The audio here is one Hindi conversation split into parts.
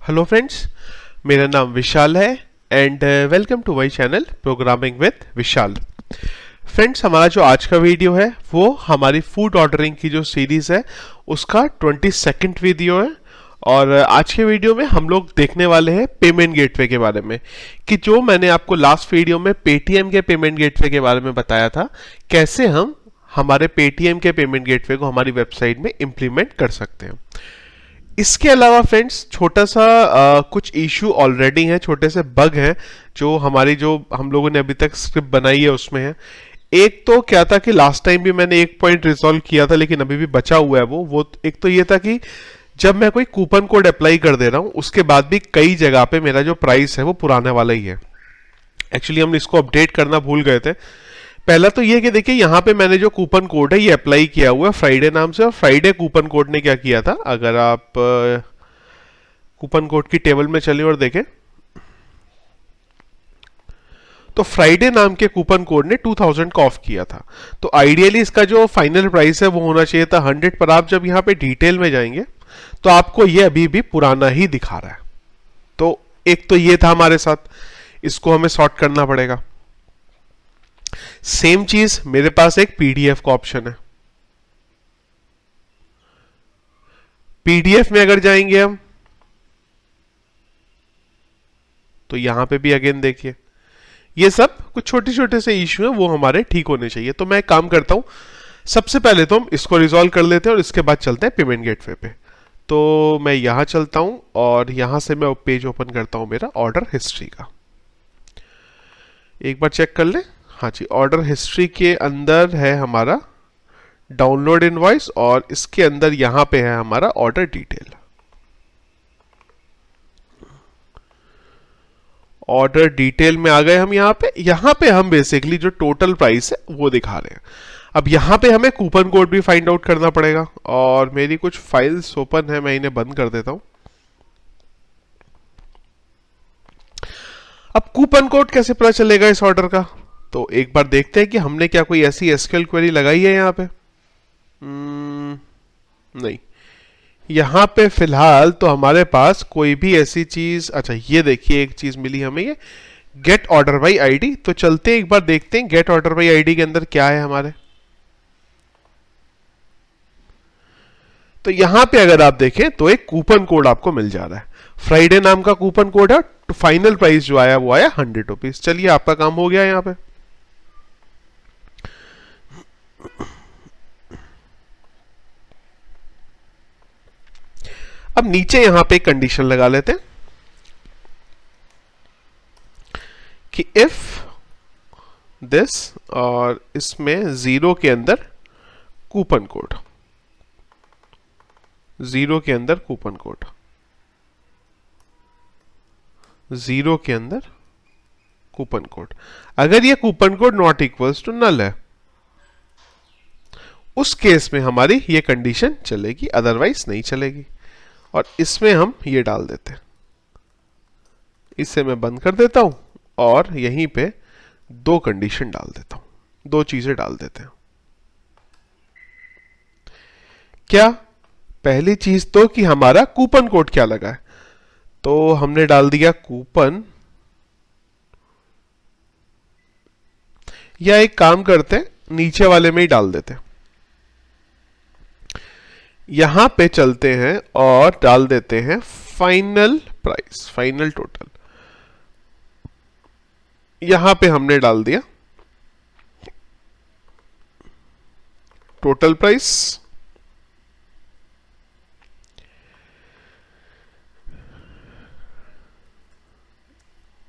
हेलो फ्रेंड्स, मेरा नाम विशाल है and welcome to my channel programming with Vishal. Friends, हमारा जो आज का वीडियो है वो हमारी फूड ऑर्डरिंग की जो सीरीज़ है उसका 22nd वीडियो है। और आज के वीडियो में हम लोग देखने वाले हैं पेमेंट गेटवे के बारे में, कि जो मैंने आपको लास्ट वीडियो में पेटीएम के पेमेंट गेटवे के बारे में बताया था, कैसे हम हमारे पेटीएम के पेमेंट गेटवे को हमारी वेबसाइट में इम्प्लीमेंट कर सकते हैं। इसके अलावा फ्रेंड्स, छोटा सा कुछ इशू ऑलरेडी है, छोटे से बग हैं जो हम लोगों ने अभी तक स्क्रिप्ट बनाई है उसमें है। एक तो क्या था कि लास्ट टाइम भी मैंने एक पॉइंट रिजॉल्व किया था, लेकिन अभी भी बचा हुआ है वो एक तो ये था कि जब मैं कोई कूपन कोड अप्लाई कर दे रहा हूं उसके बाद भी कई जगह पे मेरा जो प्राइस है वो पुराने वाला ही है। एक्चुअली हम इसको अपडेट करना भूल गए थे। पहला तो ये कि देखिए, यहाँ पे मैंने जो कूपन कोड है ये अप्लाई किया हुआ है फ्राइडे नाम से, और फ्राइडे कूपन कोड ने क्या किया था, अगर आप कूपन कोड की टेबल में चलें और देखें तो फ्राइडे नाम के कूपन कोड ने 2000 का ऑफ किया था। तो आइडियली इसका जो फाइनल प्राइस है वो होना चाहिए था 100, पर आप जब यहाँ पे डिटेल में जाएंगे तो आपको ये अभी भी पुराना ही दिखा रहा है। तो एक तो ये था हमारे साथ, इसको हमें सॉर्ट करना पड़ेगा। सेम चीज मेरे पास एक पीडीएफ का ऑप्शन है। पीडीएफ में अगर जाएंगे हम तो यहां पे भी अगेन देखिए, ये सब कुछ छोटे छोटे से इश्यू हैं, वो हमारे ठीक होने चाहिए। तो मैं एक काम करता हूं, सबसे पहले तो हम इसको रिजॉल्व कर लेते हैं और इसके बाद चलते हैं पेमेंट गेटवे पे। तो मैं यहां चलता हूं और यहां से मैं पेज ओपन करता हूं मेरा ऑर्डर हिस्ट्री का। एक बार चेक कर ले। हाँ जी, ऑर्डर हिस्ट्री के अंदर है हमारा डाउनलोड इनवॉइस, और इसके अंदर यहां पे है हमारा ऑर्डर डिटेल। ऑर्डर डिटेल में आ गए हम। यहां पे हम बेसिकली जो टोटल प्राइस है वो दिखा रहे हैं। अब यहां पे हमें कूपन कोड भी फाइंड आउट करना पड़ेगा, और मेरी कुछ फाइल्स ओपन है, मैं इन्हें बंद कर देता हूं। अब कूपन कोड कैसे पता चलेगा इस ऑर्डर का, तो एक बार देखते हैं कि हमने क्या कोई ऐसी एसक्यूएल क्वेरी लगाई है यहाँ पे। नहीं, यहाँ पे फिलहाल तो हमारे पास कोई भी ऐसी चीज। अच्छा, ये देखिए, एक चीज मिली हमें, ये गेट ऑर्डर बाई आईडी। तो चलते हैं एक बार देखते हैं गेट ऑर्डर बाई आईडी के अंदर क्या है हमारे। तो यहां पे अगर आप देखें तो एक कूपन कोड आपको मिल जा रहा है, फ्राइडे नाम का कूपन कोड है। तो फाइनल प्राइस जो आया वो आया 100 रुपीज। चलिए, आपका काम हो गया यहां पे। अब नीचे यहां पे कंडीशन लगा लेते हैं कि इफ दिस, और इसमें जीरो के अंदर कूपन कोड, जीरो के अंदर कूपन कोड, जीरो के अंदर कूपन कोड। अगर ये coupon code not equals to null है, उस केस में हमारी ये कंडीशन चलेगी, अदरवाइज नहीं चलेगी। और इसमें हम ये डाल देते हैं, इसे मैं बंद कर देता हूं और यहीं पे दो कंडीशन डाल देता हूं, दो चीजें डाल देते हैं। क्या? पहली चीज तो कि हमारा कूपन कोड क्या लगा है, तो हमने डाल दिया कूपन, या एक काम करते हैं नीचे वाले में ही डाल देते हैं। यहां पे चलते हैं और डाल देते हैं फाइनल प्राइस, फाइनल टोटल। यहां पे हमने डाल दिया टोटल प्राइस,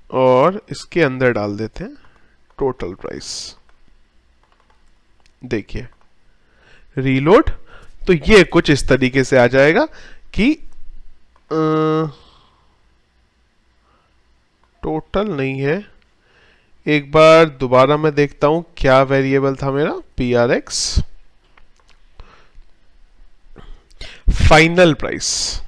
और इसके अंदर डाल देते हैं टोटल प्राइस। देखिए, रीलोड, तो ये कुछ इस तरीके से आ जाएगा कि टोटल नहीं है। एक बार दोबारा मैं देखता हूं क्या वेरिएबल था मेरा, PRX फाइनल प्राइस।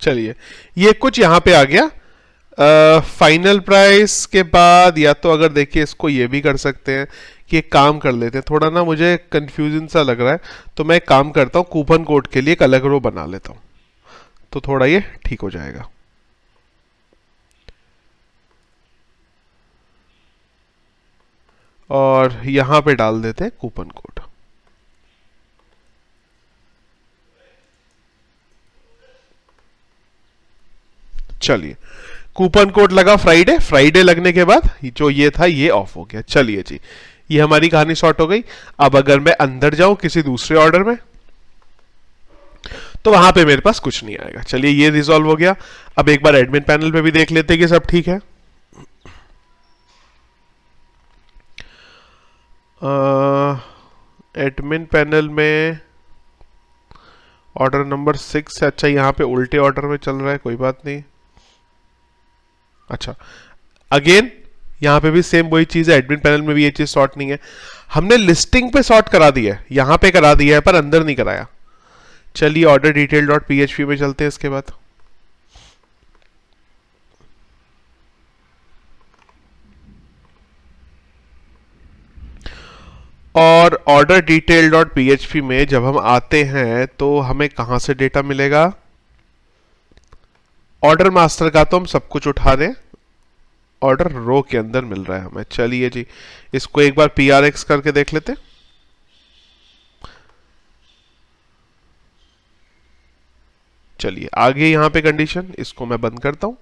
चलिए, ये कुछ यहां पे आ गया। फाइनल प्राइस के बाद या तो अगर देखिए इसको ये भी कर सकते हैं कि एक काम कर लेते हैं, थोड़ा ना मुझे कंफ्यूजन सा लग रहा है, तो मैं एक काम करता हूँ, कूपन कोड के लिए एक अलग रो बना लेता हूँ, तो थोड़ा ये ठीक हो जाएगा। और यहां पे डाल देते हैं कूपन कोड। चलिए, कूपन कोड लगा फ्राइडे, फ्राइडे लगने के बाद जो ये था ये ऑफ हो गया। चलिए जी, ये हमारी कहानी सॉर्ट हो गई। अब अगर मैं अंदर जाऊं किसी दूसरे ऑर्डर में, तो वहां पे मेरे पास कुछ नहीं आएगा। चलिए, ये रिजॉल्व हो गया। अब एक बार एडमिन पैनल पे भी देख लेते हैं कि सब ठीक है। एडमिन पैनल में ऑर्डर नंबर 6 है। अच्छा, यहाँ पे उल्टे ऑर्डर में चल रहा है, कोई बात नहीं। अच्छा, अगेन यहाँ पे भी सेम वही चीज है, एडमिन पैनल में भी ये चीज सॉर्ट नहीं है। हमने लिस्टिंग पे सॉर्ट करा दिया है, यहाँ पे करा दिया है, पर अंदर नहीं कराया। चलिए, ऑर्डर डिटेल डॉट पीएचपी में चलते हैं इसके बाद। और ऑर्डर डिटेल डॉट पीएचपी में जब हम आते हैं तो हमें कहां से डेटा मिलेगा? ऑर्डर मास्टर का तो हम सब कुछ उठा रहे हैं, ऑर्डर रो के अंदर मिल रहा है हमें। चलिए जी, इसको एक बार PRX करके देख लेते हैं। चलिए, आगे यहां पे कंडीशन, इसको मैं बंद करता हूं।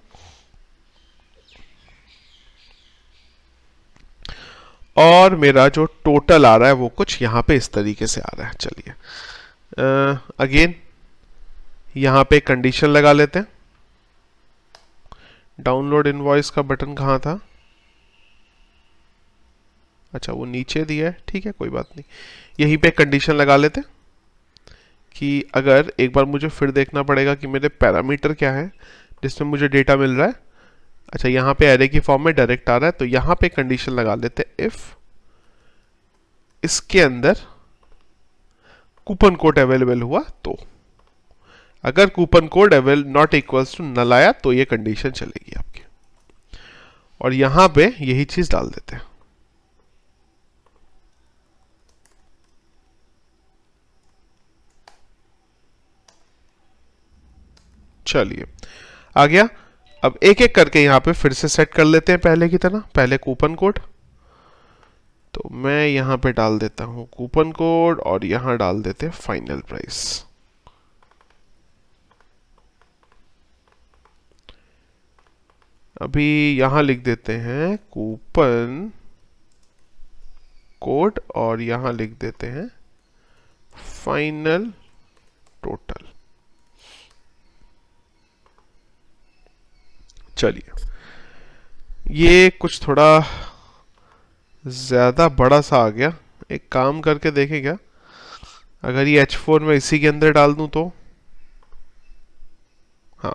और मेरा जो टोटल आ रहा है वो कुछ यहां पे इस तरीके से आ रहा है। चलिए, अगेन यहां पे कंडीशन लगा लेते हैं। डाउनलोड इनवॉइस का बटन कहां था? अच्छा, वो नीचे दिया है, ठीक है, कोई बात नहीं। यहीं पे कंडीशन लगा लेते हैं कि अगर एक बार मुझे फिर देखना पड़ेगा कि मेरे पैरामीटर क्या है जिसमें मुझे डेटा मिल रहा है। अच्छा, यहाँ पे एरे की फॉर्म में डायरेक्ट आ रहा है, तो यहाँ पे कंडीशन लगा लेते हैं, इफ इसके अंदर कूपन कोड अवेलेबल हुआ तो। अगर coupon code avail not equals to null आया तो ये कंडीशन चलेगी आपकी। और यहां पे यही चीज डाल देते हैं। चलिए, आ गया। अब एक एक करके यहां पे फिर से सेट कर लेते हैं पहले की तरह। पहले कूपन कोड, तो मैं यहां पे डाल देता हूं कूपन कोड, और यहां डाल देते हैं फाइनल प्राइस। अभी यहां लिख देते हैं कूपन कोड, और यहां लिख देते हैं फाइनल टोटल। चलिए, ये कुछ थोड़ा ज्यादा बड़ा सा आ गया। एक काम करके देखें क्या, अगर ये H4 में इसी के अंदर डाल दूं तो? हाँ,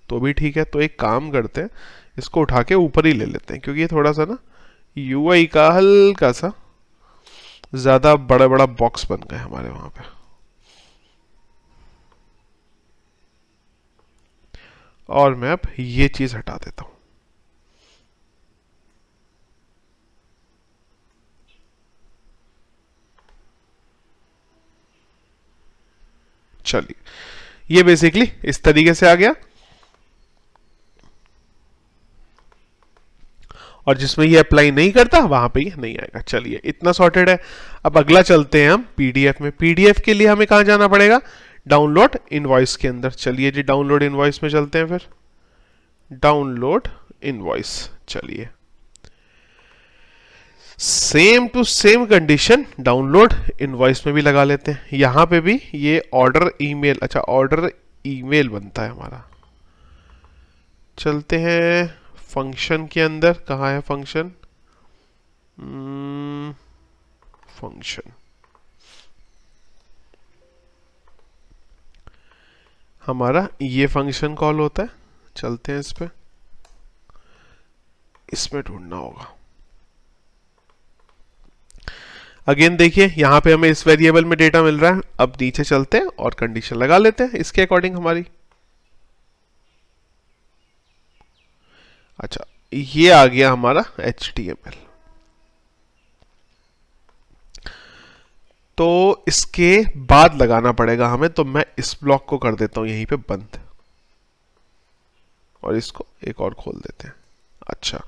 तो भी ठीक है। तो एक काम करते हैं, इसको उठा के ऊपर ही ले लेते हैं, क्योंकि ये थोड़ा सा ना UI का हल्का सा ज्यादा बड़ा बड़ा बॉक्स बन गए हमारे वहां पे। और मैं अब ये चीज हटा देता हूं। चलिए, ये बेसिकली इस तरीके से आ गया। और जिसमें ये अप्लाई नहीं करता वहां पे ये नहीं आएगा। चलिए, इतना सॉर्टेड है। अब अगला चलते हैं हम पीडीएफ में। पीडीएफ के लिए हमें कहां जाना पड़ेगा? डाउनलोड इनवॉइस के अंदर। चलिए जी, डाउनलोड इनवॉइस में चलते हैं फिर। डाउनलोड इनवॉइस, चलिए, same to same condition download invoice में भी लगा लेते हैं। यहां पे भी ये ऑर्डर ईमेल, अच्छा ऑर्डर ईमेल बनता है हमारा। चलते हैं फंक्शन के अंदर। कहाँ है फंक्शन? फंक्शन हमारा ये फंक्शन कॉल होता है। चलते हैं इस पे, इसमें ढूंढना होगा। अगेन देखिए, यहां पे हमें इस वेरिएबल में डेटा मिल रहा है। अब नीचे चलते हैं और कंडीशन लगा लेते हैं इसके अकॉर्डिंग हमारी। अच्छा, ये आ गया हमारा HTML। तो इसके बाद लगाना पड़ेगा हमें, तो मैं इस ब्लॉक को कर देता हूं यहीं पे बंद, और इसको एक और खोल देते हैं। अच्छा,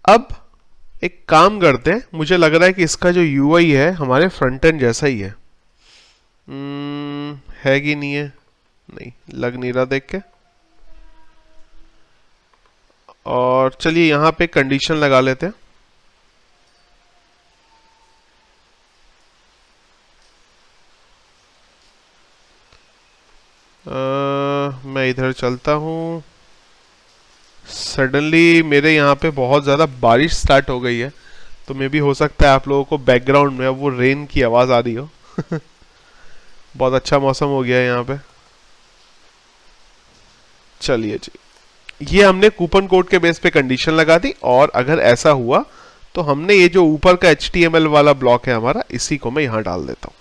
अब एक काम करते हैं, मुझे लग रहा है कि इसका जो यूआई है हमारे फ्रंट एंड जैसा ही है। है कि नहीं है? नहीं लग नहीं रहा देख के। और चलिए यहां पे कंडीशन लगा लेते हैं। मैं इधर चलता हूं। सडनली मेरे यहाँ पे बहुत ज़्यादा बारिश स्टार्ट हो गई है, तो मे भी हो सकता है आप लोगों को बैकग्राउंड में अब वो रेन की आवाज़ आ रही हो। बहुत अच्छा मौसम हो गया है यहाँ पे। चलिए जी, ये हमने कूपन कोड के बेस पे कंडीशन लगा दी, और अगर ऐसा हुआ तो हमने ये जो ऊपर का HTML वाला ब्लॉक है हमारा, इसी को मैं यहाँ डाल देता हूँ,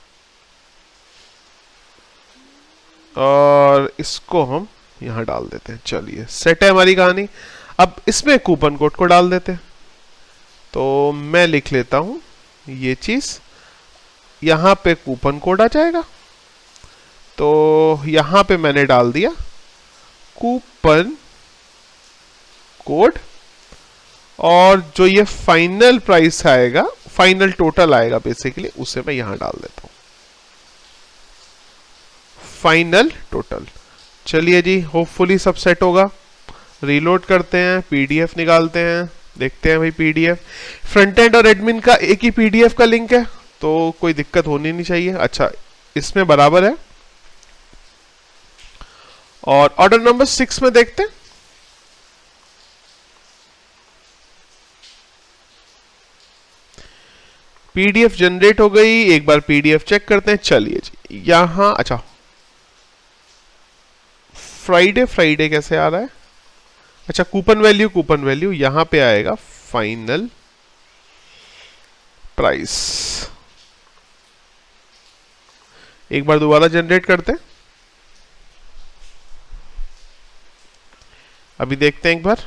और इसको हम यहाँ डाल देते हैं। चलिए सेट है हमारी कहानी। अब इसमें कूपन कोड को डाल देते हैं, तो मैं लिख लेता हूँ ये चीज़, यहाँ पे कूपन कोड आ जाएगा। तो यहाँ पे मैंने डाल दिया कूपन कोड, और जो ये फाइनल प्राइस आएगा, फाइनल टोटल आएगा बेसिकली, उसे मैं यहां डाल देता हूं, फाइनल टोटल। चलिए जी, होपफुली सब सेट होगा। रीलोड करते हैं, पीडीएफ निकालते हैं, देखते हैं भाई पीडीएफ। फ्रंट एंड और एडमिन का एक ही पीडीएफ का लिंक है, तो कोई दिक्कत होनी नहीं चाहिए। अच्छा, इसमें बराबर है। और ऑर्डर नंबर 6 में देखते हैं। पीडीएफ जनरेट हो गई, एक बार पीडीएफ चेक करते हैं। चलिए जी, यहां अच्छा फ्राइडे कैसे आ रहा है? अच्छा, कूपन वैल्यू यहां पे आएगा फाइनल प्राइस। एक बार दोबारा जनरेट करते हैं, अभी देखते हैं एक बार।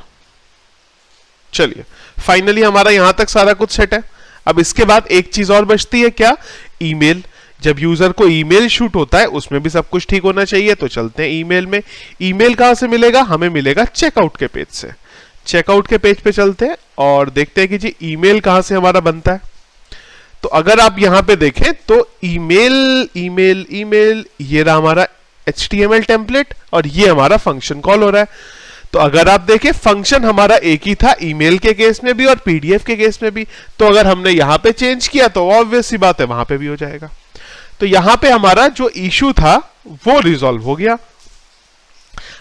चलिए, फाइनली हमारा यहां तक सारा कुछ सेट है। अब इसके बाद एक चीज और बचती है, क्या? ईमेल। जब यूजर को ईमेल शूट होता है उसमें भी सब कुछ ठीक होना चाहिए, तो चलते हैं ईमेल में। ईमेल कहां से मिलेगा? हमें मिलेगा चेकआउट के पेज से। चेकआउट के पेज पे चलते हैं और देखते हैं कि जी ईमेल कहां से हमारा बनता है। तो अगर आप यहां पे देखें तो ईमेल ये रहा हमारा HTML टेम्पलेट, और ये हमारा फंक्शन कॉल हो रहा है। तो अगर आप देखें, फंक्शन हमारा एक ही था ईमेल के केस में भी और पीडीएफ के केस में भी। तो अगर हमने यहां पे चेंज किया तो ऑब्वियस सी बात है वहां पे भी हो जाएगा। तो यहां पे हमारा जो इशू था वो रिजॉल्व हो गया।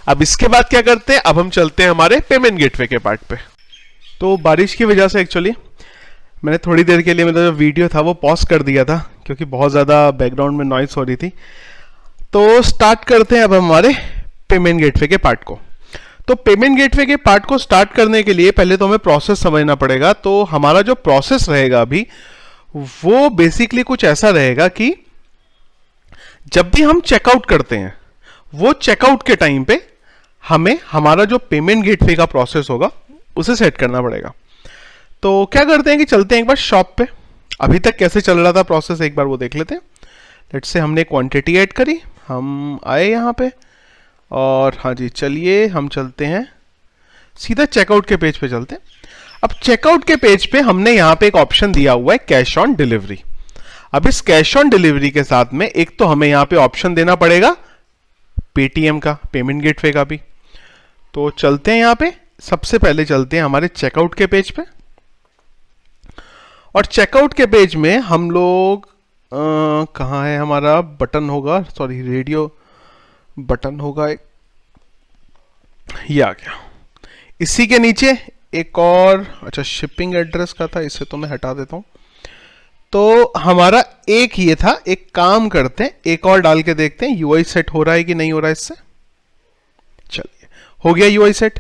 अब इसके बाद क्या करते हैं? अब हम चलते हैं हमारे पेमेंट गेटवे के पार्ट पे। तो बारिश की वजह से एक्चुअली मैंने थोड़ी देर के लिए मेरा जो वीडियो था वो पॉज कर दिया था, क्योंकि बहुत ज़्यादा बैकग्राउंड में नॉइस हो रही थी। तो स्टार्ट करते हैं अब हमारे पेमेंट गेटवे के पार्ट को। तो पेमेंट गेटवे के पार्ट को स्टार्ट करने के लिए पहले तो हमें प्रोसेस समझना पड़ेगा। तो हमारा जो प्रोसेस रहेगा अभी, वो बेसिकली कुछ ऐसा रहेगा कि जब भी हम चेकआउट करते हैं, वो चेकआउट के टाइम पे हमें हमारा जो पेमेंट गेटवे का प्रोसेस होगा उसे सेट करना पड़ेगा। तो क्या करते हैं कि चलते हैं एक बार शॉप पे। अभी तक कैसे चल रहा था प्रोसेस, एक बार वो देख लेते हैं। लेट्स से हमने क्वांटिटी ऐड करी, हम आए यहाँ पे, और हाँ जी, चलिए हम चलते हैं सीधा चेकआउट के पेज पे चलते हैं। अब चेकआउट के पेज पे हमने यहाँ पे एक ऑप्शन दिया हुआ है कैश ऑन डिलीवरी। अब इस कैश ऑन डिलीवरी के साथ में एक तो हमें यहाँ पे ऑप्शन देना पड़ेगा पेटीएम का, पेमेंट गेटवे का भी। तो चलते हैं यहाँ पे, सबसे पहले चलते हैं हमारे चेकआउट के पेज पे। और चेकआउट के पेज में हम लोग कहाँ है हमारा बटन होगा, सॉरी रेडियो बटन होगा एक, ये आ गया। इसी के नीचे एक और, अच्छा शिपिंग एड्रेस का था, इसे तो मैं हटा देता हूं। तो हमारा एक ये था, एक काम करते हैं एक और डाल के देखते हैं यूआई सेट हो रहा है कि नहीं हो रहा है इससे। चलिए, हो गया यूआई सेट।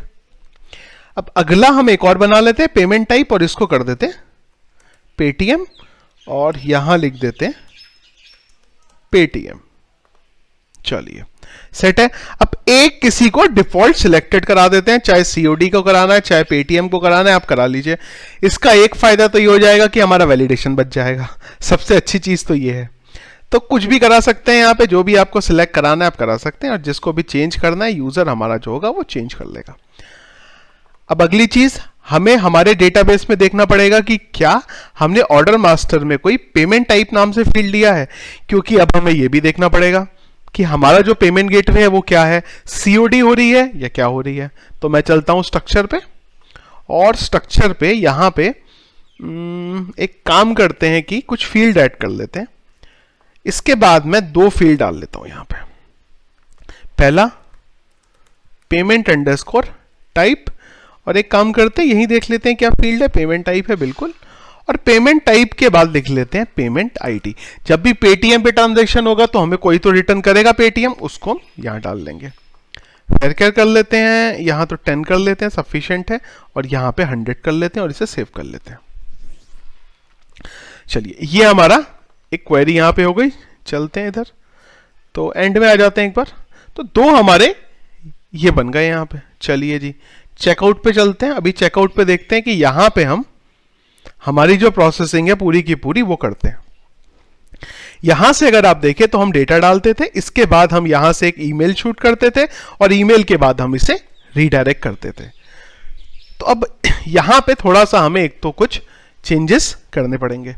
अब अगला हम एक और बना लेते हैं पेमेंट टाइप, और इसको कर देते हैं पेटीएम, और यहां लिख देते हैं पेटीएम। चलिए, सेट है। अब एक किसी को डिफॉल्ट सिलेक्टेड करा देते हैं, चाहे सीओडी को कराना है चाहे पेटीएम को कराना है, आप करा लीजिए। इसका एक फायदा तो ये हो जाएगा कि हमारा वैलिडेशन बच जाएगा, सबसे अच्छी चीज तो ये है। तो कुछ भी करा सकते हैं यहाँ पे, जो भी आपको सिलेक्ट कराना है आप करा सकते हैं, और जिसको भी चेंज करना है यूजर हमारा जो होगा वो चेंज कर लेगा। अब अगली चीज, हमें हमारे डेटाबेस में देखना पड़ेगा कि क्या हमने ऑर्डर मास्टर में कोई पेमेंट टाइप नाम से फील्ड दिया है, क्योंकि अब हमें यह भी देखना पड़ेगा कि हमारा जो पेमेंट गेटवे है वो क्या है, सीओडी हो रही है या क्या हो रही है। तो मैं चलता हूं स्ट्रक्चर पे, और स्ट्रक्चर पे यहां पे एक काम करते हैं कि कुछ फील्ड ऐड कर लेते हैं। इसके बाद मैं दो फील्ड डाल लेता हूं यहां पे। पहला पेमेंट अंडरस्कोर टाइप, और एक काम करते हैं यही देख लेते हैं क्या फील्ड है, पेमेंट टाइप है बिल्कुल, और पेमेंट टाइप के बाद लिख लेते हैं पेमेंट आईडी। जब भी पेटीएम पे ट्रांजैक्शन होगा तो हमें कोई तो रिटर्न करेगा पेटीएम, उसको यहां डाल लेंगे। फिर क्या कर लेते हैं, यहां तो 10 कर लेते हैं सफिशिएंट है, और यहां पे 100 कर लेते हैं और इसे सेव कर लेते हैं। चलिए ये हमारा एक क्वेरी यहां पे हो गई। चलते हैं इधर, तो एंड में आ जाते हैं एक बार। तो दो हमारे ये बन गए यहां पे। चलिए जी चेकआउट पे चलते हैं। अभी चेकआउट पे देखते हैं कि यहां पे हम हमारी जो प्रोसेसिंग है पूरी की पूरी वो करते हैं। यहां से अगर आप देखें तो हम डेटा डालते थे, इसके बाद हम यहां से एक ईमेल शूट करते थे, और ईमेल के बाद हम इसे रीडायरेक्ट करते थे। तो अब यहां पे थोड़ा सा हमें एक तो कुछ चेंजेस करने पड़ेंगे।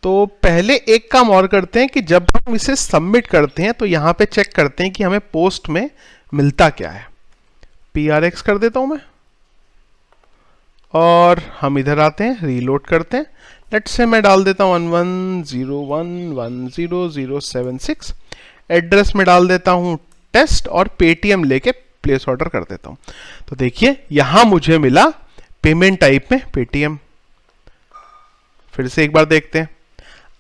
तो पहले एक काम और करते हैं कि जब हम इसे सबमिट करते हैं तो यहां पे चेक करते हैं कि हमें पोस्ट में मिलता क्या है। PRX कर देता हूं मैं, और हम इधर आते हैं, रीलोड करते हैं। लेट्स से मैं डाल देता हूं 1101100076। एड्रेस में डाल देता हूं टेस्ट, और पेटीएम लेके प्लेस ऑर्डर कर देता हूं। तो देखिए यहां मुझे मिला पेमेंट टाइप में पेटीएम। फिर से एक बार देखते हैं।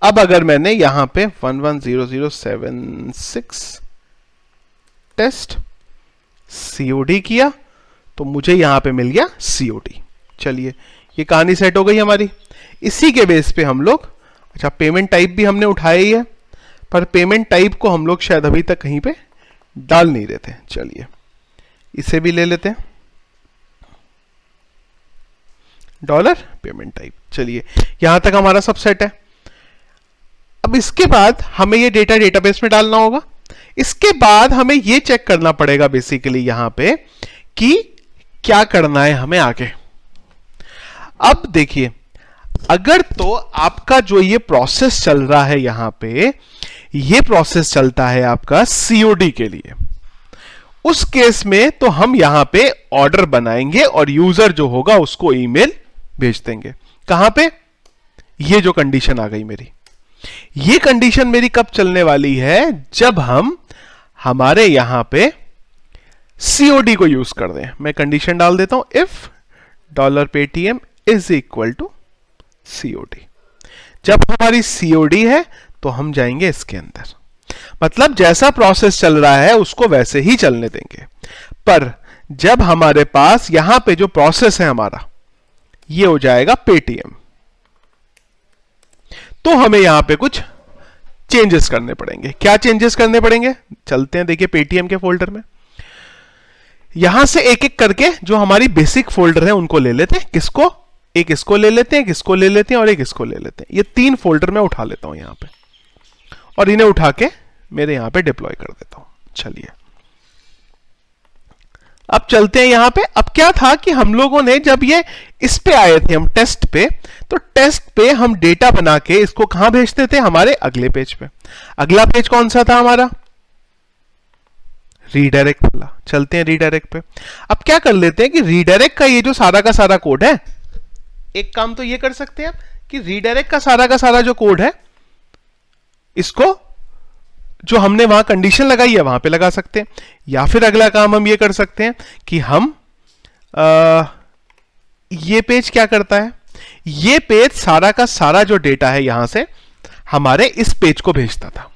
अब अगर मैंने यहां पे 110076 टेस्ट COD किया तो मुझे यहां पे मिल गया COD। चलिए ये कहानी सेट हो गई हमारी। इसी के बेस पे हम लोग, अच्छा पेमेंट टाइप भी हमने उठाया ही है, पर पेमेंट टाइप को हम लोग शायद अभी तक कहीं पे डाल नहीं रहे थे। चलिए इसे भी ले लेते हैं, डॉलर पेमेंट टाइप। चलिए यहां तक हमारा सब सेट है। अब इसके बाद हमें ये डेटा डेटाबेस में डालना होगा। इसके बाद हमें ये चेक करना पड़ेगा बेसिकली यहां पे कि क्या करना है हमें आगे। अब देखिए, अगर तो आपका जो ये प्रोसेस चल रहा है यहां पे, ये प्रोसेस चलता है आपका COD के लिए, उस केस में तो हम यहां पे ऑर्डर बनाएंगे और यूजर जो होगा उसको ईमेल भेज देंगे। कहां पे, ये जो कंडीशन आ गई मेरी, ये कंडीशन मेरी कब चलने वाली है, जब हम हमारे यहां पे COD को यूज कर दें। मैं कंडीशन डाल देता हूं, if $Paytm is equal to COD। जब हमारी COD है तो हम जाएंगे इसके अंदर, मतलब जैसा प्रोसेस चल रहा है उसको वैसे ही चलने देंगे। पर जब हमारे पास यहां पे जो प्रोसेस है हमारा, ये हो जाएगा Paytm, तो हमें यहां पे कुछ चेंजेस करने पड़ेंगे। क्या चेंजेस करने पड़ेंगे, चलते हैं देखिए Paytm के फोल्डर में। यहां से एक एक करके जो हमारी बेसिक फोल्डर है उनको ले लेते हैं। किसको, एक इसको ले लेते हैं, एक इसको ले लेते हैं और एक इसको ले लेते हैं। ये 3 फोल्डर मैं उठा लेता हूं यहां पे, और इन्हें उठा के मेरे यहां पे डिप्लॉय कर देता हूं। चलिए अब चलते हैं यहां पे। अब क्या था कि हम लोगों ने जब ये इस पे आए थे हम टेस्ट पे, तो टेस्ट पे हम डेटा बना के इसको कहां भेजते थे, हमारे अगले पेज पे। अगला पेज कौन सा था हमारा, रीडायरेक्ट वाला। चलते हैं रीडायरेक्ट पे। अब क्या कर लेते हैं कि रीडायरेक्ट का ये जो सारा का सारा कोड है, एक काम तो ये कर सकते हैं कि रीडायरेक्ट का सारा जो कोड है, इसको जो हमने वहां कंडीशन लगाई है वहां पे लगा सकते हैं। या फिर अगला काम हम ये कर सकते हैं कि हम ये पेज क्या करता है, ये पेज सारा का सारा जो डेटा है यहां से हमारे इस पेज को भेजता था।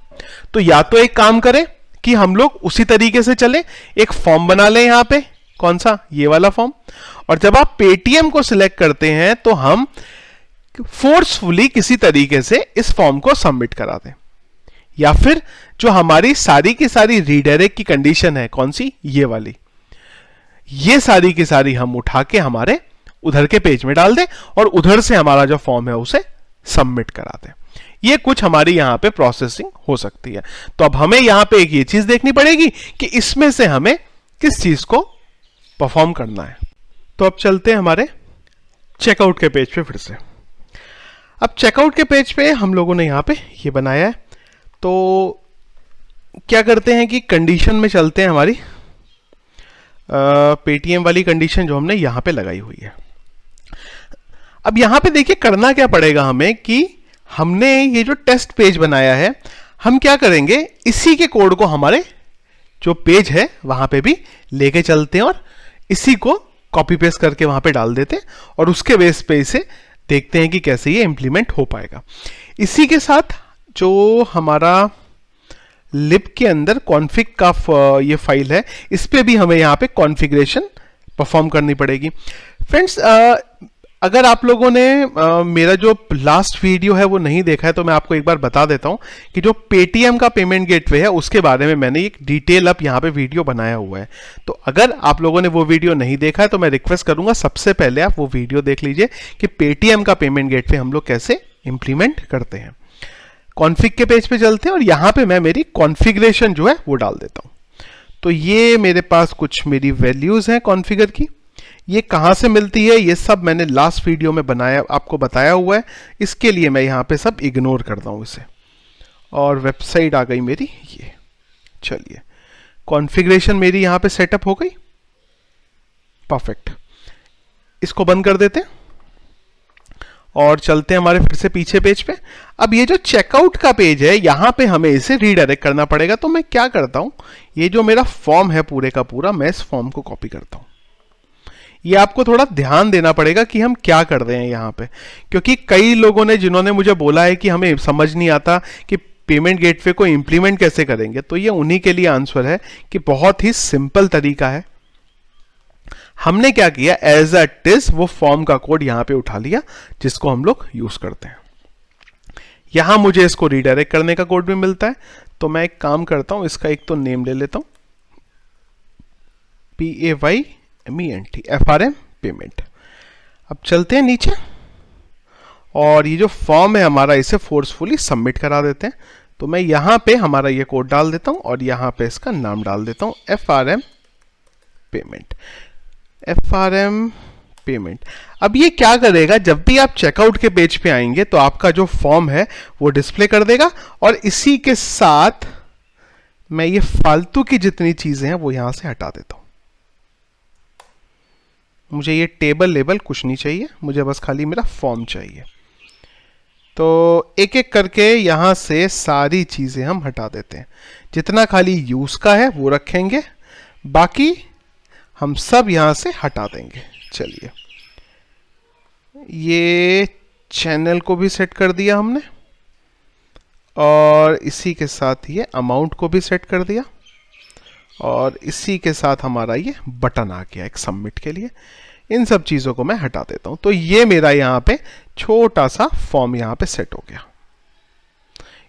तो या तो एक काम करें कि हम लोग उसी तरीके से चले, एक फॉर्म बना लें यहां पे, कौन सा, ये वाला फॉर्म, और जब आप पेटीएम को सिलेक्ट करते हैं तो हम फोर्सफुली किसी तरीके से इस फॉर्म को सबमिट करा दें। या फिर जो हमारी सारी की सारी रीडायरेक्ट की कंडीशन है, कौन सी, ये वाली, ये सारी की सारी हम उठा के हमारे उधर के पेज में डाल दें और उधर से हमारा जो फॉर्म है उसे सबमिट करा दें। ये कुछ हमारी यहां पे प्रोसेसिंग हो सकती है। तो अब हमें यहां पे एक ये चीज देखनी पड़ेगी कि इसमें से हमें किस चीज को परफॉर्म करना है। तो अब चलते हैं हमारे चेकआउट के पेज पे फिर से। अब चेकआउट के पेज पे हम लोगों ने यहां पे ये बनाया है। तो क्या करते हैं कि कंडीशन में चलते हैं, हमारी पेटीएम वाली कंडीशन जो हमने यहां पे लगाई हुई है। अब यहां पे देखिए करना क्या पड़ेगा हमें कि हमने ये जो टेस्ट पेज बनाया है, हम क्या करेंगे, इसी के कोड को हमारे जो पेज है वहां पे भी लेके चलते हैं और इसी को कॉपी पेस्ट करके वहां पे डाल देते हैं और उसके बेस पे इसे देखते हैं कि कैसे ये इंप्लीमेंट हो पाएगा। इसी के साथ जो हमारा लिब के अंदर कॉन्फ़िग का ये फाइल है, इस पे भी हमें यहाँ पे कॉन्फ़िगरेशन परफॉर्म करनी पड़ेगी। फ्रेंड्स, अगर आप लोगों ने मेरा जो लास्ट वीडियो है वो नहीं देखा है तो मैं आपको एक बार बता देता हूँ कि जो पेटीएम का पेमेंट गेटवे है उसके बारे में मैंने एक डिटेल अप यहाँ पे वीडियो बनाया हुआ है। तो अगर आप लोगों ने वो वीडियो नहीं देखा है तो मैं रिक्वेस्ट करूंगा सबसे पहले आप वो वीडियो देख लीजिए कि पेटीएम का पेमेंट गेटवे हम लोग कैसे इंप्लीमेंट करते हैं। कॉन्फ़िग के पेज पे चलते हैं और यहाँ पे मैं मेरी कॉन्फ़िगरेशन जो है वो डाल देता हूँ। तो ये मेरे पास कुछ मेरी वैल्यूज़ हैं कॉन्फ़िगर की। ये कहाँ से मिलती है ये सब मैंने लास्ट वीडियो में बनाया, आपको बताया हुआ है। इसके लिए मैं यहाँ पे सब इग्नोर करता हूँ इसे। और वेबसाइट आ गई मेरी ये। चलिए, कॉन्फ़िगरेशन मेरी यहाँ पे सेटअप हो गई, परफेक्ट। इसको बंद कर देते हैं और चलते हैं हमारे फिर से पीछे पेज पे। अब ये जो चेकआउट का पेज है यहाँ पे हमें इसे रीडायरेक्ट करना पड़ेगा। तो मैं क्या करता हूँ, ये जो मेरा फॉर्म है पूरे का पूरा, मैं इस फॉर्म को कॉपी करता हूँ। ये आपको थोड़ा ध्यान देना पड़ेगा कि हम क्या कर रहे हैं यहाँ पे, क्योंकि कई लोगों ने जिन्होंने मुझे बोला है कि हमें समझ नहीं आता कि पेमेंट गेटवे को इंप्लीमेंट कैसे करेंगे, तो ये उन्हीं के लिए आंसर है कि बहुत ही सिंपल तरीका है। हमने क्या किया, एज इट इज वो फॉर्म का कोड यहाँ पे उठा लिया जिसको हम लोग यूज करते हैं। यहां मुझे इसको रीडायरेक्ट करने का कोड भी मिलता है। तो मैं एक काम करता हूं, इसका एक तो नेम ले लेता हूं, PAYMENT, FRM पेमेंट। अब चलते हैं नीचे और ये जो फॉर्म है हमारा इसे फोर्सफुली सबमिट करा देते हैं। तो मैं यहां पे हमारा ये कोड डाल देता हूं और यहां पे इसका नाम डाल देता हूं FRM पेमेंट। FRM payment. अब ये क्या करेगा, जब भी आप चेकआउट के पेज पे आएंगे तो आपका जो फॉर्म है वो डिस्प्ले कर देगा और इसी के साथ मैं ये फालतू की जितनी चीजें हैं वो यहां से हटा देता हूं। मुझे ये टेबल लेबल कुछ नहीं चाहिए, मुझे बस खाली मेरा फॉर्म चाहिए। तो एक एक करके यहां से सारी चीजें हम हटा देते हैं। जितना खाली यूज का है वो रखेंगे, बाकी हम सब यहां से हटा देंगे। चलिए, ये चैनल को भी सेट कर दिया हमने और इसी के साथ ये अमाउंट को भी सेट कर दिया और इसी के साथ हमारा ये बटन आ गया एक सबमिट के लिए। इन सब चीजों को मैं हटा देता हूं। तो ये मेरा यहां पे छोटा सा फॉर्म यहां पे सेट हो गया।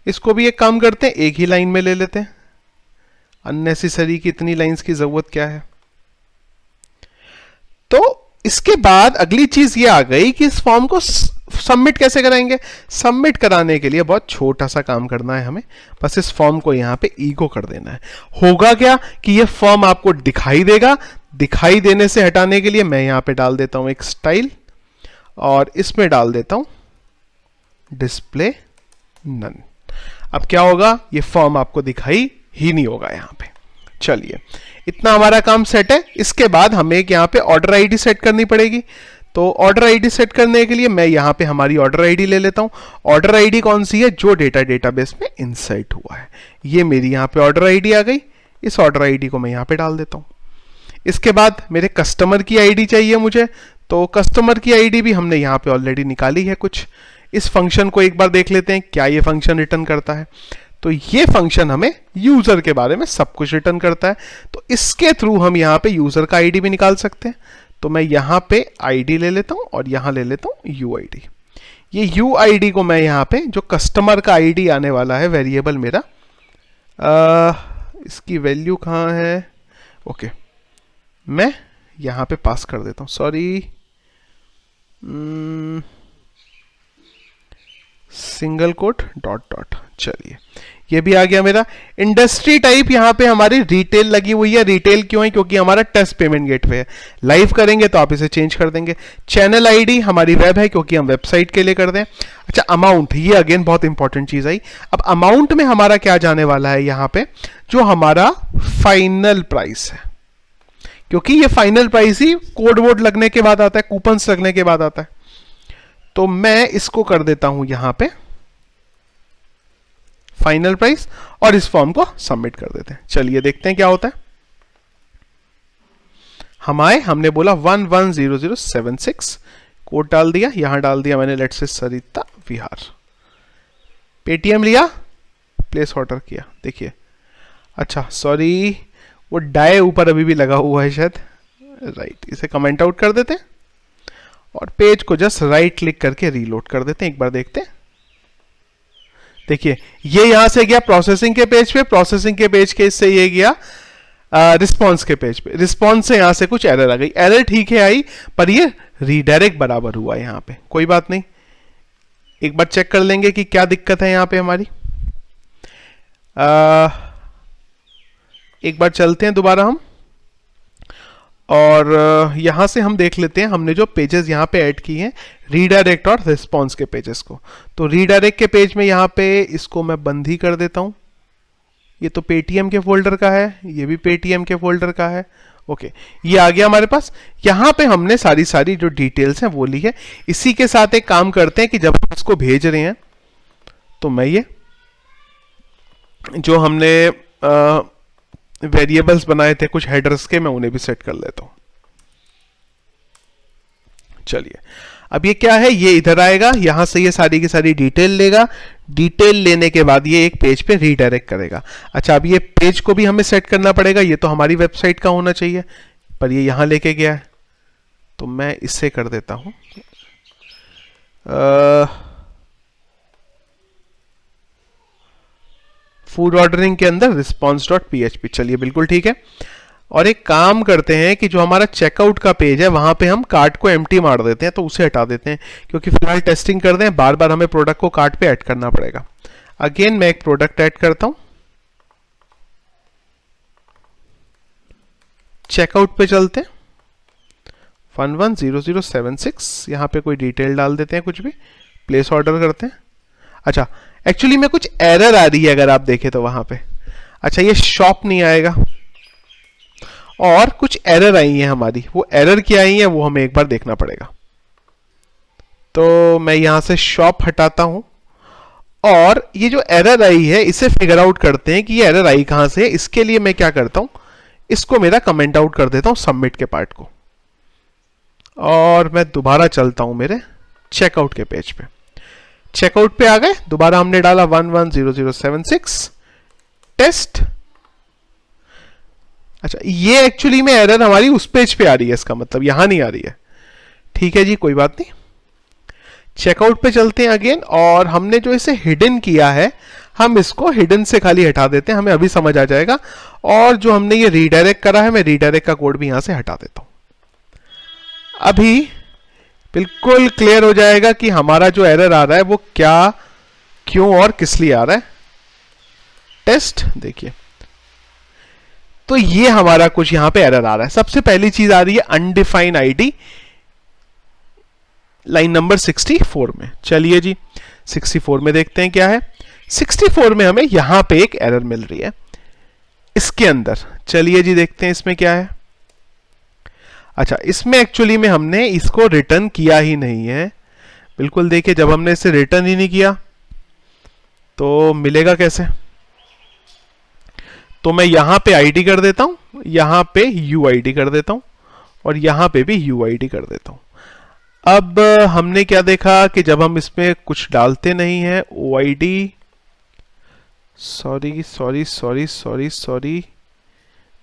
इसको भी एक काम करते हैं, एक ही लाइन में ले लेते हैं। अननेसेसरी की इतनी लाइंस की जरूरत क्या है। तो इसके बाद अगली चीज ये आ गई कि इस फॉर्म को सबमिट कैसे कराएंगे। सबमिट कराने के लिए बहुत छोटा सा काम करना है हमें, बस इस फॉर्म को यहां पे ईगो कर देना है। होगा क्या कि ये फॉर्म आपको दिखाई देगा। दिखाई देने से हटाने के लिए मैं यहां पे डाल देता हूं एक स्टाइल और इसमें डाल देता हूं डिस्प्ले नन। अब क्या होगा, ये फॉर्म आपको दिखाई ही नहीं होगा यहां पे। चलिए, इतना हमारा काम सेट है। इसके बाद हमें एक यहाँ पे ऑर्डर आईडी सेट करनी पड़ेगी। तो ऑर्डर आईडी सेट करने के लिए मैं यहाँ पे हमारी ऑर्डर आईडी ले लेता हूँ। ऑर्डर आईडी कौन सी है, जो डेटाबेस में इंसर्ट हुआ है। ये मेरी यहाँ पे ऑर्डर आईडी आ गई। इस ऑर्डर आईडी को मैं यहाँ पे डाल देता हूँ। इसके बाद मेरे कस्टमर की आईडी चाहिए मुझे, तो कस्टमर की आईडी भी हमने यहाँ पे ऑलरेडी निकाली है कुछ। इस फंक्शन को एक बार देख लेते हैं क्या ये फंक्शन रिटर्न करता है। तो ये फंक्शन हमें यूजर के बारे में सब कुछ रिटर्न करता है। तो इसके थ्रू हम यहाँ पे यूजर का आईडी भी निकाल सकते हैं। तो मैं यहाँ पे आईडी ले लेता हूँ और यहाँ ले लेता हूँ यूआईडी। ये यूआईडी को मैं यहाँ पे जो कस्टमर का आईडी आने वाला है वेरिएबल मेरा, इसकी वैल्यू कहाँ है? ओके, मैं यहाँ पे पास कर देता हूँ, sorry, single quote dot dot. चलिए, ये भी आ गया मेरा। इंडस्ट्री टाइप यहाँ पे हमारी रिटेल लगी हुई है। रिटेल क्यों है? क्योंकि हमारा टेस्ट पेमेंट गेटवे है। लाइव करेंगे तो आप इसे चेंज कर देंगे। चैनल आईडी हमारी वेब है, क्योंकि हम वेबसाइट के लिए कर दें। अच्छा, अमाउंट, ये अगेन बहुत इंपॉर्टेंट चीज आई। अब अमाउंट में हमारा क्या जाने वाला है यहाँ पे? जो हमारा फाइनल प्राइस है, क्योंकि ये फाइनल प्राइस ही कोड वोड लगने के बाद आता है, कूपन्स लगने के बाद आता है। तो मैं इसको कर देता हूं यहां पे फाइनल प्राइस, और इस फॉर्म को सबमिट कर देते हैं। चलिए देखते हैं क्या होता है। हमने बोला 110076, कोड डाल दिया, यहां डाल दिया मैंने let's say Sarita Vihar, Paytm लिया, प्लेस ऑर्डर किया। देखिए, अच्छा सॉरी, वो डाय ऊपर अभी भी लगा हुआ है शायद, राइट, इसे कमेंट आउट कर देते हैं और पेज को जस्ट राइट क्लिक करके रीलोड कर देते हैं। एक बार देखते हैं। देखिए, ये यहां से गया प्रोसेसिंग के पेज पे, प्रोसेसिंग के पेज के इससे ये गया रिस्पॉन्स के पेज पे। रिस्पॉन्स से यहां से कुछ एरर आ गई। एरर ठीक है आई, पर ये रीडायरेक्ट बराबर हुआ यहां पे, कोई बात नहीं। एक बार चेक कर लेंगे कि क्या दिक्कत है यहां पे हमारी। एक बार चलते हैं दोबारा हम, और यहां से हम देख लेते हैं हमने जो पेजेस यहां पे ऐड किए हैं, रीडायरेक्ट और रिस्पॉन्स के पेजेस को। तो रीडायरेक्ट के पेज में यहां पे इसको मैं बंद ही कर देता हूं। ये तो पेटीएम के फोल्डर का है, ये भी पेटीएम के फोल्डर का है। ओके, ये आ गया हमारे पास। यहां पे हमने सारी जो डिटेल्स हैं वो ली है। इसी के साथ एक काम करते हैं कि जब हम इसको भेज रहे हैं तो मैं ये जो हमने वेरिएबल्स बनाए थे कुछ हेडर्स के, मैं उन्हें भी सेट कर लेता हूं। चलिए, अब ये क्या है? ये इधर आएगा, यहां से ये सारी की सारी डिटेल लेगा। डिटेल लेने के बाद ये एक पेज पे रीडायरेक्ट करेगा। अच्छा, अब ये पेज को भी हमें सेट करना पड़ेगा। ये तो हमारी वेबसाइट का होना चाहिए, पर ये यहां लेके गया है, तो मैं इससे कर देता हूं फूड ऑर्डरिंग के अंदर response.php। चलिए, बिल्कुल ठीक है। और एक काम करते हैं कि जो हमारा चेकआउट का पेज है वहां पे हम कार्ट को एम्प्टी मार देते हैं, तो उसे हटा देते हैं, क्योंकि फिलहाल टेस्टिंग कर दें, बार बार हमें प्रोडक्ट को कार्ट पे ऐड करना पड़ेगा। अगेन मैं एक प्रोडक्ट ऐड करता हूं, चेकआउट पे चलते हैं, 110076, यहां पे कोई डिटेल डाल देते हैं, कुछ भी प्लेस ऑर्डर करते हैं। अच्छा, एक्चुअली में कुछ एरर आ रही है अगर आप देखें तो वहां पे। अच्छा, ये शॉप नहीं आएगा, और कुछ एरर आई है हमारी। वो एरर क्या आई है वो हमें एक बार देखना पड़ेगा। तो मैं यहां से शॉप हटाता हूं, और ये जो एरर आई है इसे फिगर आउट करते हैं कि ये एरर आई कहां से है। इसके लिए मैं क्या करता हूं, इसको मेरा कमेंट आउट कर देता हूं सबमिट के पार्ट को, और मैं दोबारा चलता हूं मेरे चेकआउट के पेज पे। चेकआउट पे आ गए, दोबारा हमने डाला 110076 टेस्ट। अच्छा, ये एक्चुअली में एरर हमारी उस पेज पे आ रही है, इसका मतलब यहां नहीं आ रही है। ठीक है जी, कोई बात नहीं। चेकआउट पे चलते हैं अगेन, और हमने जो इसे हिडन किया है हम इसको हिडन से खाली हटा देते हैं, हमें अभी समझ आ जाएगा। और जो हमने ये रीडायरेक्ट करा है, मैं रीडायरेक्ट का कोड भी यहां से हटा देता हूं। अभी बिल्कुल क्लियर हो जाएगा कि हमारा जो एरर आ रहा है वो क्या, क्यों और किस लिए आ रहा है। टेस्ट देखिए, तो ये हमारा कुछ यहां पे एरर आ रहा है। सबसे पहली चीज आ रही है अनडिफाइंड आईडी, लाइन नंबर 64 में। चलिए जी, 64 में देखते हैं क्या है। 64 में हमें यहां पे एक एरर मिल रही है इसके अंदर। चलिए जी, देखते हैं इसमें क्या है। अच्छा, इसमें एक्चुअली में हमने इसको रिटर्न किया ही नहीं है। बिल्कुल देखिए, जब हमने इसे रिटर्न ही नहीं किया तो मिलेगा कैसे। तो मैं यहां पे आईडी कर देता हूं, यहां पे यूआईडी कर देता हूं, और यहां पे भी यूआईडी कर देता हूं। अब हमने क्या देखा कि जब हम इसमें कुछ डालते नहीं है, OID, sorry sorry sorry sorry sorry,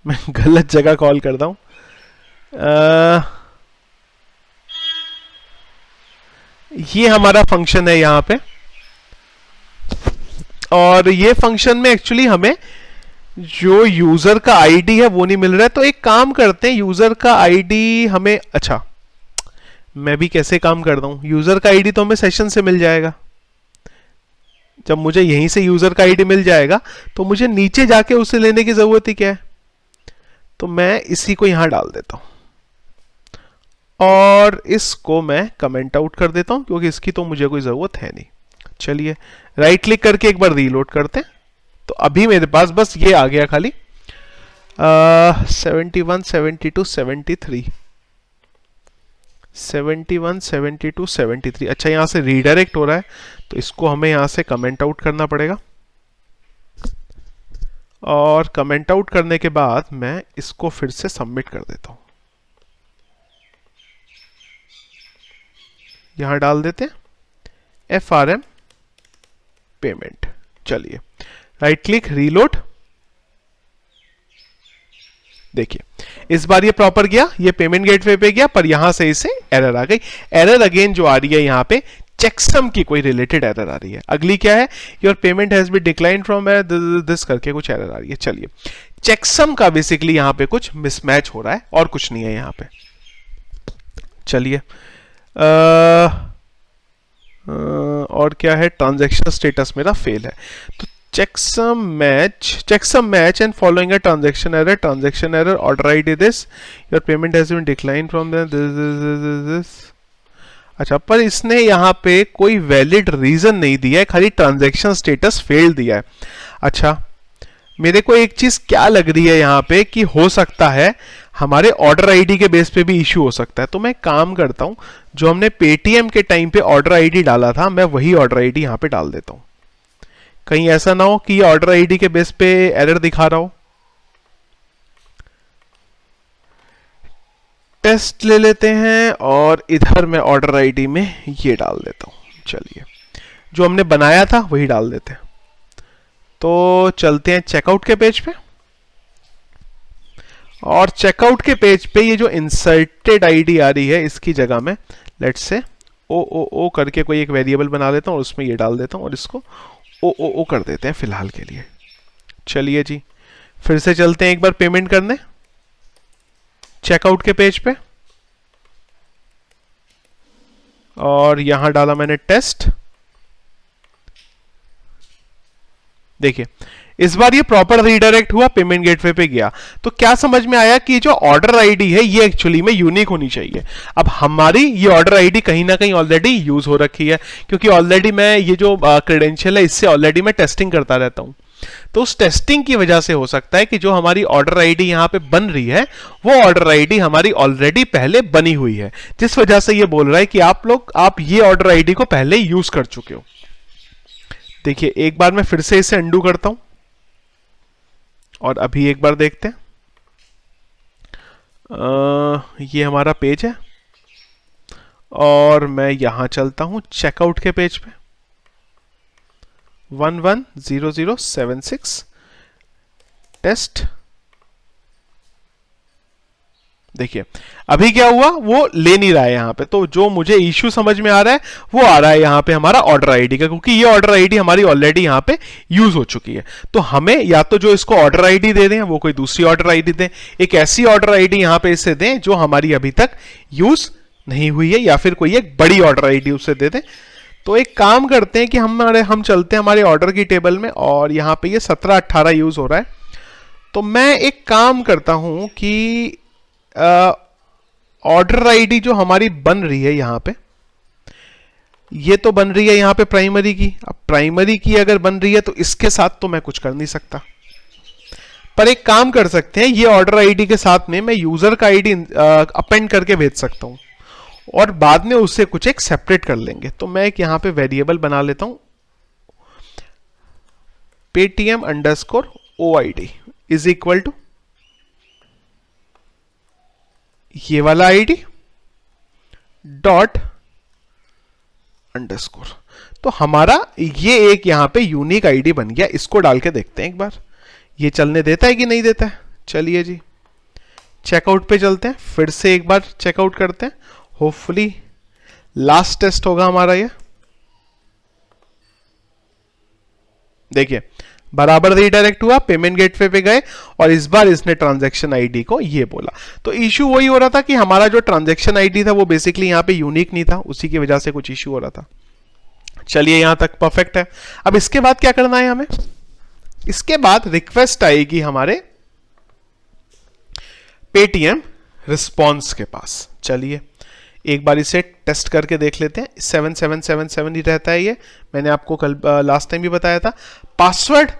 मैं गलत जगह कॉल करता हूं। ये हमारा फंक्शन है यहां पे, और ये फंक्शन में एक्चुअली हमें जो यूजर का आईडी है वो नहीं मिल रहा है, तो एक काम करते हैं, यूजर का आईडी हमें, अच्छा मैं भी कैसे काम करता हूं, यूजर का आईडी तो हमें सेशन से मिल जाएगा। जब मुझे यहीं से यूजर का आईडी मिल जाएगा तो मुझे नीचे जाके उसे लेने की जरूरत ही क्या है। तो मैं इसी को यहां डाल देता हूं और इसको मैं कमेंट आउट कर देता हूं क्योंकि इसकी तो मुझे कोई जरूरत है नहीं। चलिए राइट क्लिक करके एक बार रीलोड करते हैं। तो अभी मेरे पास बस ये आ गया खाली 71 72 73 71 72 73। अच्छा यहां से रीडायरेक्ट हो रहा है तो इसको हमें यहां से कमेंट आउट करना पड़ेगा और कमेंट आउट करने के बाद मैं इसको फिर से सबमिट कर देता हूं। यहां डाल देते हैं FRM पेमेंट। चलिए राइट क्लिक रीलोड। देखिए इस बार ये प्रॉपर गया, ये पेमेंट गेटवे पे गया, पर यहां से इसे एरर आ गई। एरर अगेन जो आ रही है यहां पे चेकसम की कोई रिलेटेड एरर आ रही है। अगली क्या है, your payment has been decline from this करके कुछ एरर आ रही है। चलिए चेकसम का बेसिकली यहां पे कुछ मिसमैच हो रहा है और कुछ नहीं है यहां पे। चलिए और क्या है, ट्रांजैक्शन स्टेटस मेरा फेल है। तो checksum match and following a transaction error, order ID this, your payment has been declined from this। अच्छा पर इसने यहाँ पे कोई वैलिड रीजन नहीं दिया है, खाली ट्रांजैक्शन स्टेटस फेल दिया है। अच्छा मेरे को एक चीज क्या लग रही है यहाँ पे कि हो सकता है हमारे ऑर्डर आईडी के बेस पे भी इश्यू हो सकता है। तो मैं काम करता हूँ, जो हमने पेटीएम के टाइम पे ऑर्डर आईडी डाला था मैं वही ऑर्डर आईडी यहाँ पे डाल देता हूँ। कहीं ऐसा ना हो कि ये ऑर्डर आईडी के बेस पे एरर दिखा रहा हो। टेस्ट ले लेते हैं और इधर मैं ऑर्डर आईडी में ये डाल देता हूं। चलिए जो हमने बनाया था वही डाल देते हैं। तो चलते हैं चेकआउट के पेज पे और चेकआउट के पेज पे ये जो इंसर्टेड आईडी आ रही है इसकी जगह में लेट्स से ओ करके कोई एक वेरिएबल बना लेता हूं और उसमें ये डाल देता हूं और इसको ओ कर देते हैं फिलहाल के लिए। चलिए जी फिर से चलते हैं एक बार पेमेंट करने चेकआउट के पेज पे और यहां डाला मैंने टेस्ट। देखिए इस बार ये प्रॉपर रीडायरेक्ट हुआ, पेमेंट गेटवे पे गया। तो क्या समझ में आया कि जो ऑर्डर आईडी है ये एक्चुअली में यूनिक होनी चाहिए। अब हमारी ये ऑर्डर आईडी कहीं ना कहीं ऑलरेडी यूज हो रखी है क्योंकि ऑलरेडी मैं ये जो क्रेडेंशियल है इससे ऑलरेडी मैं टेस्टिंग करता रहता हूं। तो उस टेस्टिंग की वजह से हो सकता है कि जो हमारी ऑर्डर आईडी यहां पे बन रही है वो ऑर्डर आईडी हमारी ऑलरेडी पहले बनी हुई है, जिस वजह से ये बोल रहा है कि आप ये ऑर्डर आईडी को पहले यूज कर चुके हो। देखिए एक बार मैं फिर से इसे अंडू करता हूं और अभी एक बार देखते हैं। ये हमारा पेज है और मैं यहां चलता हूं चेकआउट के पेज पे 110076 टेस्ट। देखिए अभी क्या हुआ, वो ले नहीं रहा है यहां पे। तो जो मुझे इश्यू समझ में आ रहा है वो आ रहा है यहां पे हमारा ऑर्डर आईडी का, क्योंकि ये ऑर्डर आईडी हमारी ऑलरेडी यहां पे यूज हो चुकी है। तो हमें या तो जो इसको ऑर्डर आईडी दे दें वो कोई दूसरी ऑर्डर आईडी दें, एक ऐसी ऑर्डर आईडी यहां पे इसे दें जो हमारी अभी तक यूज नहीं हुई है, या फिर कोई एक बड़ी ऑर्डर आईडी उसे दे दें। तो एक काम करते हैं कि हम चलते हैं हमारे ऑर्डर की टेबल में और यहां पे ये 17-18 यूज हो रहा है। तो मैं एक काम करता हूं कि ऑर्डर आईडी जो हमारी बन रही है यहां पे, ये तो बन रही है यहां पे प्राइमरी की। अब प्राइमरी की अगर बन रही है तो इसके साथ तो मैं कुछ कर नहीं सकता, पर एक काम कर सकते हैं, ये ऑर्डर आईडी के साथ में मैं यूजर का आईडी अपेंड करके भेज सकता हूं और बाद में उससे कुछ एक सेपरेट कर लेंगे। तो मैं एक यहां पे वेरिएबल बना लेता हूं paytm_oid इज इक्वल टू ये वाला आईडी डॉट अंडरस्कोर। तो हमारा ये एक यहां पे यूनिक आईडी बन गया। इसको डाल के देखते हैं एक बार ये चलने देता है कि नहीं देता है। चलिए जी चेकआउट पे चलते हैं, फिर से एक बार चेकआउट करते हैं। होपफुली लास्ट टेस्ट होगा हमारा ये। देखिए बराबर रीडायरेक्ट हुआ, पेमेंट गेटवे पे गए और इस बार इसने ट्रांजैक्शन आईडी को ये बोला। तो इशू वही हो रहा था कि हमारा जो ट्रांजैक्शन आईडी था वो बेसिकली यहाँ पे यूनिक नहीं था, उसी की वजह से कुछ इशू हो रहा था। चलिए यहां तक परफेक्ट है। अब इसके बाद क्या करना है हमें, इसके बाद रिक्वेस्ट आएगी हमारे पेटीएम रिस्पॉन्स के पास। चलिए एक बार इसे टेस्ट करके देख लेते हैं। 7777 ही रहता है ये, मैंने आपको कल लास्ट टाइम भी बताया था। पासवर्ड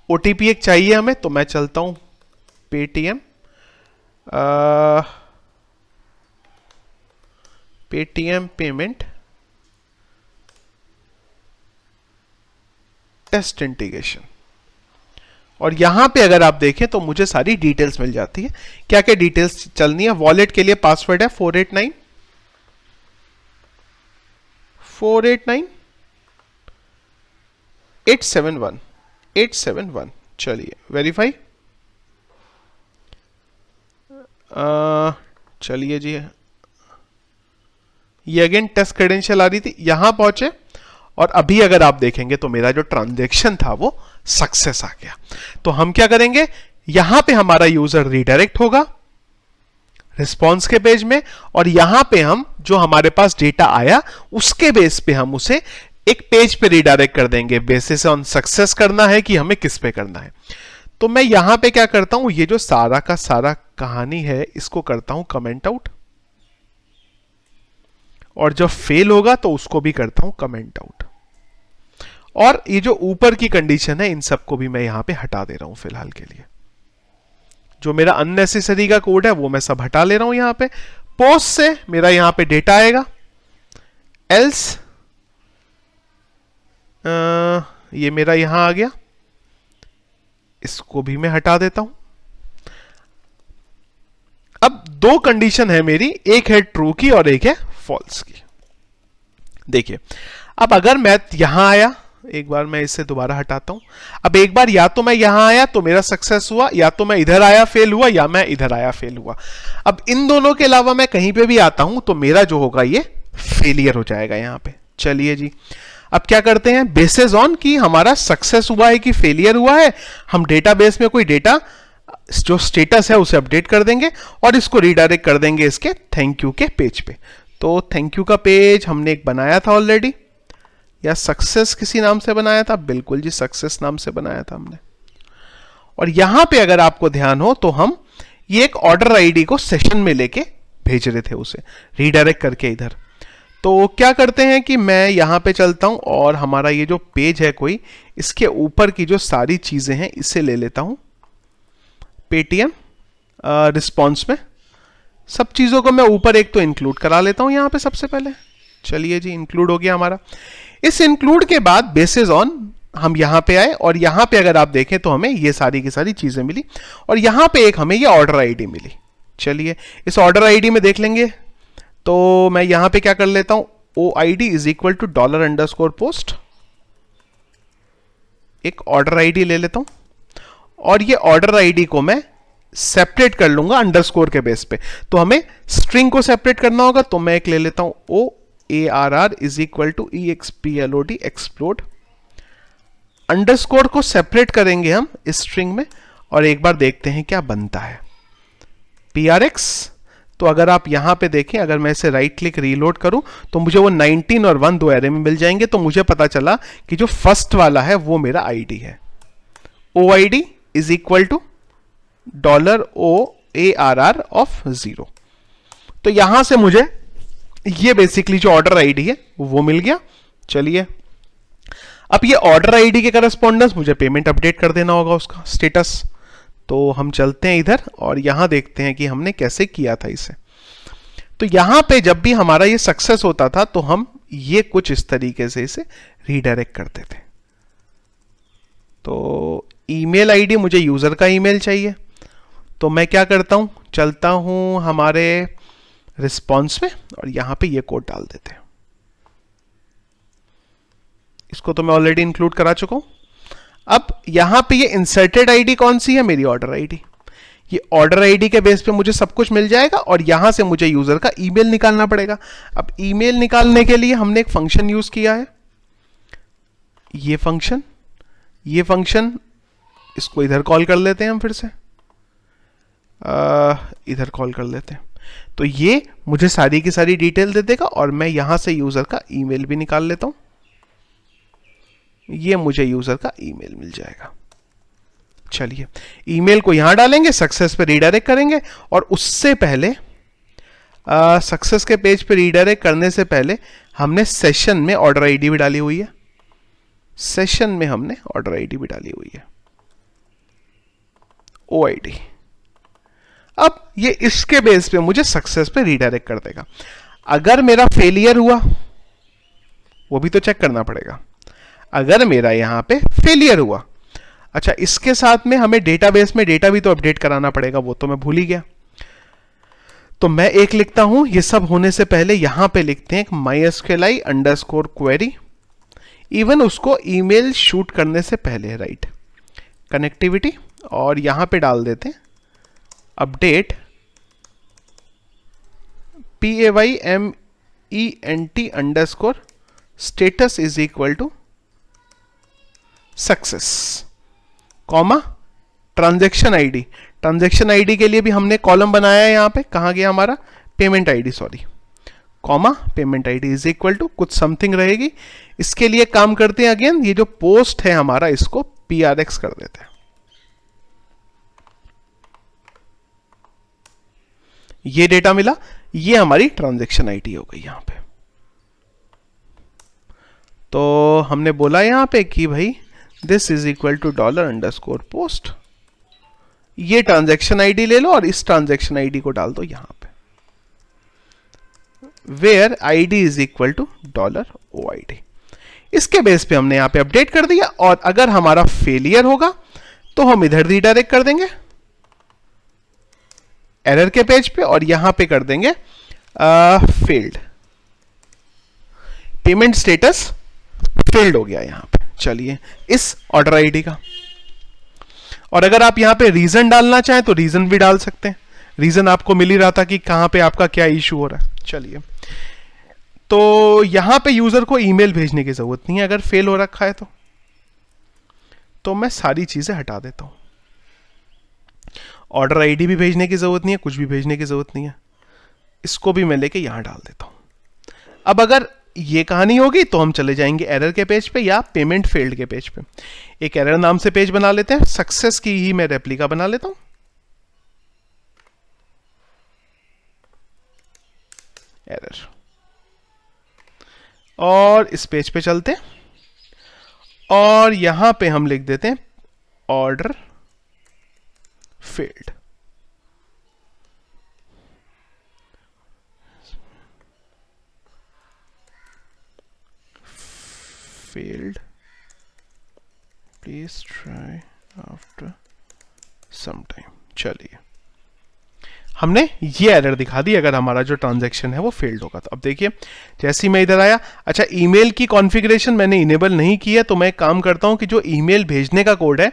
ओटीपी एक चाहिए हमें, तो मैं चलता हूं Paytm Paytm payment test integration, और यहां पे अगर आप देखें तो मुझे सारी डिटेल्स मिल जाती है। क्या क्या डिटेल्स चलनी है। वॉलेट के लिए पासवर्ड है 489 871 871। चलिए वेरीफाई, चलिए जी, ये अगेन टेस्ट क्रेडेंशियल आ रही थी, यहां पहुंचे और अभी अगर आप देखेंगे तो मेरा जो ट्रांजैक्शन था वो सक्सेस आ गया। तो हम क्या करेंगे, यहां पे हमारा यूजर रीडायरेक्ट होगा रिस्पॉन्स के पेज में, और यहां पे हम जो हमारे पास डेटा आया उसके बेस पे हम उसे एक पेज पे रीडायरेक्ट कर देंगे। बेसिस ऑन सक्सेस करना है कि हमें किस पे करना है। तो मैं यहां पे क्या करता हूं, ये जो सारा का सारा कहानी है इसको करता हूं कमेंट आउट, और जब फेल होगा तो उसको भी करता हूं कमेंट आउट। और ये जो ऊपर की कंडीशन है इन सबको भी मैं यहां पे हटा दे रहा हूं फिलहाल के लिए। जो मेरा अननेसेसरी का कोड है वो मैं सब हटा ले रहा हूं यहां पे। पोस्ट से मेरा यहां पे डेटा आएगा, एल्स ये मेरा यहां आ गया, इसको भी मैं हटा देता हूं। अब दो कंडीशन है मेरी, एक है ट्रू की और एक है फॉल्स की। देखिए अब अगर मैं यहां आया, एक बार मैं इसे दोबारा हटाता हूं। अब एक बार या तो मैं यहां आया तो मेरा सक्सेस हुआ, या तो मैं इधर आया फेल हुआ, या मैं इधर आया फेल हुआ। अब इन दोनों के अलावा मैं कहीं पे भी आता हूं तो मेरा जो होगा ये फेलियर हो जाएगा यहां पे। चलिए जी, अब क्या करते हैं, बेसिस ऑन कि हमारा सक्सेस हुआ है कि फेलियर हुआ है, हम डेटाबेस में कोई डेटा जो स्टेटस है उसे अपडेट कर देंगे और इसको रीडायरेक्ट कर देंगे इसके थैंक यू के पेज पे। तो थैंक यू का पेज हमने एक बनाया था ऑलरेडी, या सक्सेस किसी नाम से बनाया था, बिल्कुल जी सक्सेस नाम से बनाया था हमने। और यहां पे अगर आपको ध्यान हो तो हम ये एक ऑर्डर आईडी को सेशन में लेके भेज रहे थे उसे रीडायरेक्ट करके इधर। तो क्या करते हैं कि मैं यहां पे चलता हूं और हमारा ये जो पेज है कोई, इसके ऊपर की जो सारी चीजें हैं इसे ले लेता हूं पेटीएम रिस्पॉन्स में। सब चीजों को मैं ऊपर एक तो इंक्लूड करा लेता हूं यहां पे सबसे पहले। चलिए जी, इंक्लूड हो गया हमारा। इस इंक्लूड के बाद बेसिस ऑन हम यहां पे आए और यहां पे अगर आप देखें तो हमें ये सारी की सारी चीजें मिली, और यहां पे एक हमें ये ऑर्डर आईडी मिली। चलिए इस ऑर्डर आईडी में देख लेंगे, तो मैं यहां पे क्या कर लेता हूं, OID is equal to $_post, एक ऑर्डर आईडी ले लेता हूं, और ये ऑर्डर आईडी को मैं सेपरेट कर लूंगा अंडरस्कोर के बेस पे। तो हमें स्ट्रिंग को सेपरेट करना होगा, तो मैं एक ले लेता हूं OARR is equal to EXPLOD explode. Underscore को सेपरेट करेंगे हम इस स्ट्रिंग में, और एक बार देखते हैं क्या बनता है। PRX, तो अगर आप यहां पे देखें, अगर मैं इसे राइट क्लिक रीलोड करूं तो मुझे वो 19 और 1 दो एरे में मिल जाएंगे। तो मुझे पता चला कि जो फर्स्ट वाला है वो मेरा आईडी है। OID is equal to $OARR of 0। तो यहां से मुझे ये बेसिकली जो ऑर्डर आईडी है वो मिल गया। चलिए अब ये ऑर्डर आईडी के करस्पॉन्डेंस मुझे पेमेंट अपडेट कर देना होगा उसका स्टेटस। तो हम चलते हैं इधर और यहां देखते हैं कि हमने कैसे किया था इसे। तो यहां पे जब भी हमारा ये सक्सेस होता था तो हम ये कुछ इस तरीके से इसे रीडायरेक्ट करते थे। तो ईमेल आईडी, मुझे यूजर का ईमेल चाहिए, तो मैं क्या करता हूं, चलता हूं हमारे रिस्पॉन्स में और यहां पे ये कोड डाल देते हैं। इसको तो मैं ऑलरेडी इंक्लूड करा चुका हूं। अब यहां पे ये इंसर्टेड आईडी कौन सी है, मेरी ऑर्डर आईडी। ये ऑर्डर आईडी के बेस पे मुझे सब कुछ मिल जाएगा और यहां से मुझे यूजर का ईमेल निकालना पड़ेगा। अब ईमेल निकालने के लिए हमने एक फंक्शन यूज किया है, ये फंक्शन इसको इधर कॉल कर लेते हैं हम फिर से, इधर कॉल कर लेते हैं। तो ये मुझे सारी की सारी डिटेल दे देगा और मैं यहां से यूजर का ईमेल भी निकाल लेता हूं। ये मुझे यूजर का ईमेल मिल जाएगा। चलिए, ईमेल को यहां डालेंगे, सक्सेस पे रीडायरेक्ट करेंगे और उससे पहले सक्सेस के पेज पे रीडायरेक्ट करने से पहले हमने सेशन में ऑर्डर आईडी भी डाली हुई है। सेशन में हमने ऑर्डर आईडी भी डाली हुई है, OID। अब ये इसके बेस पे मुझे सक्सेस पे रीडायरेक्ट कर देगा। अगर मेरा फेलियर हुआ, वो भी तो चेक करना पड़ेगा। अगर मेरा यहां पे फेलियर हुआ, अच्छा, इसके साथ में हमें डेटाबेस में डेटा भी तो अपडेट कराना पड़ेगा, वो तो मैं भूल ही गया। तो मैं एक लिखता हूं, ये सब होने से पहले यहां पे लिखते हैं mysqli_query, इवन उसको ईमेल शूट करने से पहले, राइट, कनेक्टिविटी, और यहां पे डाल देते हैं update PAYMENT_ is equal to success, comma transaction ID. Transaction ID के लिए भी हमने कॉलम बनाया है यहां पे, कहां गया हमारा, payment ID, sorry, comma payment ID is equal to कुछ समथिंग रहेगी। इसके लिए काम करते हैं, अगेन ये जो पोस्ट है हमारा, इसको PRX कर देते हैं। ये डेटा मिला, ये हमारी ट्रांजैक्शन आईडी हो गई यहां पे। तो हमने बोला यहां पे कि भाई this is equal to $_post। ये ट्रांजैक्शन आईडी ले लो और इस ट्रांजैक्शन आईडी को डाल दो यहां पे, where ID is equal to $OID। इसके बेस पे हमने यहां पे अपडेट कर दिया। और अगर हमारा फेलियर होगा तो हम इधर रीडायरेक्ट कर देंगे एरर के पेज पे और यहां पे कर देंगे फेल्ड, पेमेंट स्टेटस फेल्ड हो गया यहां पे। चलिए, इस ऑर्डर आईडी का, और अगर आप यहां पे रीजन डालना चाहें तो रीजन भी डाल सकते हैं। रीजन आपको मिल ही रहा था कि कहां पे आपका क्या इशू हो रहा है। चलिए, तो यहां पे यूजर को ईमेल भेजने की जरूरत नहीं है अगर फेल हो रखा है तो मैं सारी चीजें हटा देता हूं। ऑर्डर आईडी भी भेजने की जरूरत नहीं है, कुछ भी भेजने की जरूरत नहीं है। इसको भी मैं लेके यहां डाल देता हूं। अब अगर ये कहानी होगी तो हम चले जाएंगे एरर के पेज पे या पेमेंट फेल्ड के पेज पे। एक एरर नाम से पेज बना लेते हैं, सक्सेस की ही मैं रेप्लिका बना लेता हूं। एरर, और इस पेज पे चलते हैं और यहां पे हम लिख देते हैं order failed. failed, please try after some time। चलिए, हमने ये एरर दिखा दी अगर हमारा जो ट्रांजैक्शन है वो फेल्ड होगा तो। अब देखिए, जैसे ही मैं इधर आया, अच्छा, ईमेल की कॉन्फ़िगरेशन मैंने इनेबल नहीं की है, तो मैं काम करता हूं कि जो ईमेल भेजने का कोड है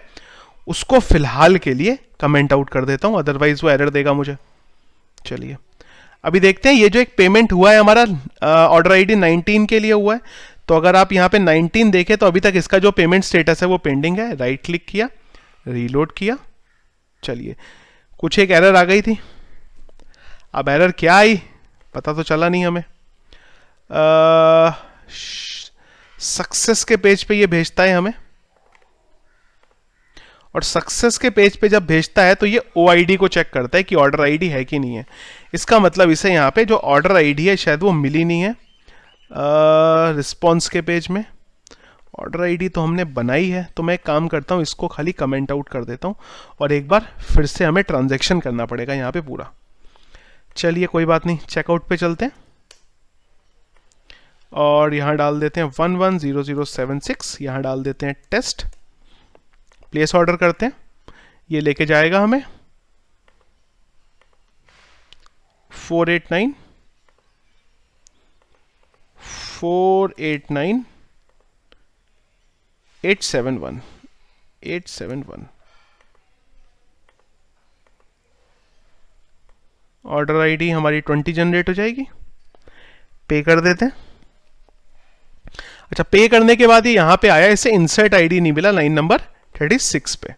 उसको फिलहाल के लिए कमेंट आउट कर देता हूं, अदरवाइज वो एरर देगा मुझे। चलिए, अभी देखते हैं ये जो एक पेमेंट हुआ है हमारा ऑर्डर आईडी 19 के लिए हुआ है। तो अगर आप यहाँ पे 19 देखें तो अभी तक इसका जो पेमेंट स्टेटस है वो पेंडिंग है। राइट क्लिक किया, रीलोड किया, चलिए, कुछ एक एरर आ गई थी। अब एरर क्या आई पता तो चला नहीं हमें। सक्सेस के पेज पे ये भेजता है हमें, और सक्सेस के पेज पे जब भेजता है तो ये OID को चेक करता है कि ऑर्डर आईडी है कि नहीं है। इसका मतलब इसे यहाँ पे जो ऑर्डर आईडी है शायद वो मिली नहीं है रिस्पॉन्स के पेज में। ऑर्डर आईडी तो हमने बनाई है, तो मैं एक काम करता हूँ, इसको खाली कमेंट आउट कर देता हूँ और एक बार फिर से हमें ट्रांजैक्शन करना पड़ेगा यहाँ पे पूरा। चलिए, कोई बात नहीं, चेकआउट पे चलते हैं और यहाँ डाल देते हैं 110076, यहाँ डाल देते हैं टेस्ट, प्लेस ऑर्डर करते हैं, ये लेके जाएगा हमें 489 871। ऑर्डर आईडी हमारी 20 जनरेट हो जाएगी। पे कर देते हैं। अच्छा, पे करने के बाद ये यहां पे आया, इसे इंसर्ट आईडी नहीं मिला लाइन नंबर 36 पे।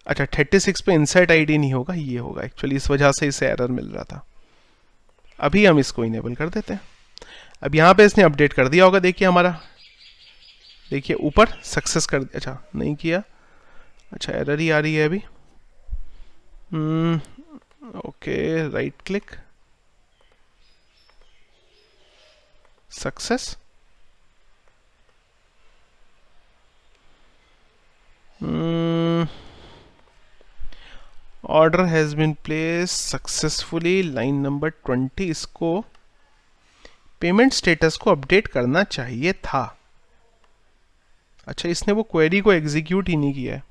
अच्छा 36 पे इंसर्ट आईडी नहीं होगा, ये होगा एक्चुअली, इस वजह से इसे एरर मिल रहा था। अभी हम इसको इनेबल कर देते हैं। अब यहाँ पे इसने अपडेट कर दिया होगा, देखिए हमारा, देखिए ऊपर सक्सेस कर दिया। अच्छा नहीं किया, अच्छा एरर ही आ रही है अभी। Okay, right click, success, order has been place successfully, line number 20। इसको पेमेंट स्टेटस को अपडेट करना चाहिए था। अच्छा इसने वो क्वेरी को एग्जीक्यूट ही नहीं किया है।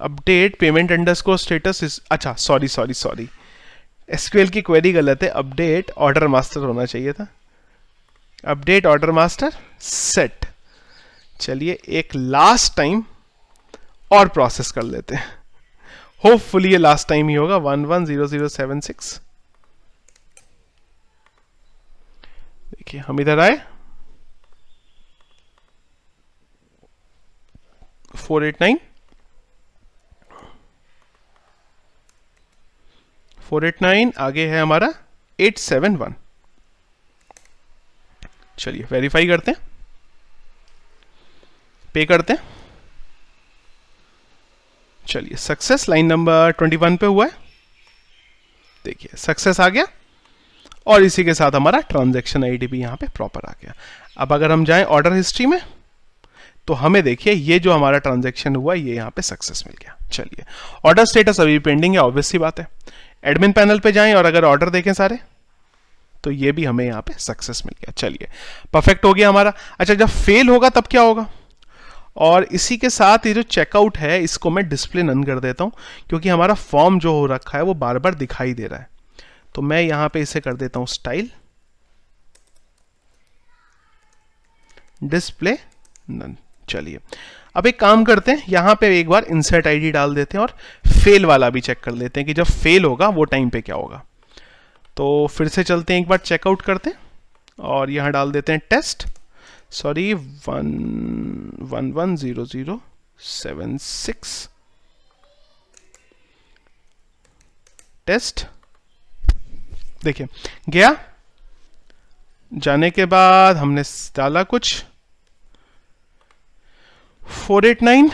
अपडेट पेमेंट अंडरस्कोर स्टेटस, अच्छा सॉरी, एसक्यूएल की क्वेरी गलत है, अपडेट ऑर्डर मास्टर होना चाहिए था। Update order master set. चलिए एक लास्ट टाइम और प्रोसेस कर लेते हैं, होपफुली ये लास्ट टाइम ही होगा। 110076, देखिए हम इधर आए, 489 आगे है हमारा 871। चलिए वेरीफाई करते हैं, पे करते हैं। चलिए सक्सेस, लाइन नंबर 21 पे हुआ है, देखिए सक्सेस आ गया, और इसी के साथ हमारा ट्रांजैक्शन आईडी भी यहां पे प्रॉपर आ गया। अब अगर हम जाएं ऑर्डर हिस्ट्री में, तो हमें देखिए ये जो हमारा ट्रांजैक्शन हुआ ये यहाँ पे सक्सेस मिल गया। चलिए ऑर्डर स्टेटस अभी पेंडिंग है, ऑब्वियस सी बात है। एडमिन पैनल पे जाएं और अगर ऑर्डर देखें सारे, तो ये भी हमें यहाँ पे सक्सेस मिल गया। चलिए परफेक्ट हो गया हमारा। अच्छा जब फेल होगा तब क्या होगा, और इसी के साथ ये जो चेकआउट है इसको मैं डिस्प्ले नन कर देता हूँ, क्योंकि हमारा फॉर्म जो हो रखा है वो बार बार दिखाई दे रहा है। तो मैं यहाँ पे इसे कर देता हूँ स्टाइल डिस्प्ले नन। चलिए अब एक काम करते हैं, यहां पे एक बार इंसर्ट आईडी डाल देते हैं और फेल वाला भी चेक कर लेते हैं कि जब फेल होगा वो टाइम पे क्या होगा। तो फिर से चलते हैं, एक बार चेकआउट करते हैं और यहां डाल देते हैं टेस्ट, सॉरी 110076 टेस्ट। देखिए गया, जाने के बाद हमने डाला कुछ 489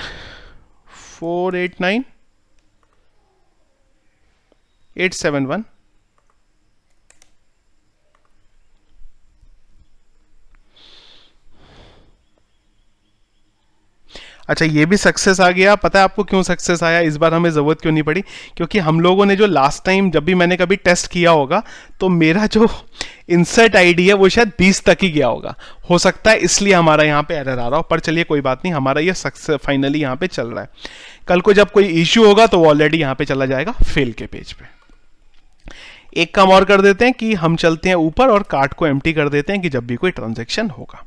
871। अच्छा ये भी सक्सेस आ गया। पता है आपको क्यों सक्सेस आया, इस बार हमें ज़रूरत क्यों नहीं पड़ी, क्योंकि हम लोगों ने जो लास्ट टाइम जब भी मैंने कभी टेस्ट किया होगा तो मेरा जो इंसर्ट आईडी है वो शायद 20 तक ही गया होगा, हो सकता है इसलिए हमारा यहाँ पे एरर आ रहा हो। पर चलिए कोई बात नहीं, हमारा ये सक्सेस फाइनली यहाँ पे चल रहा है। कल को जब कोई इश्यू होगा तो वो ऑलरेडी यहाँ पे चला जाएगा फेल के पेज पे। एक काम और कर देते हैं कि हम चलते हैं ऊपर और कार्ट को एम्प्टी कर देते हैं कि जब भी कोई ट्रांजेक्शन होगा।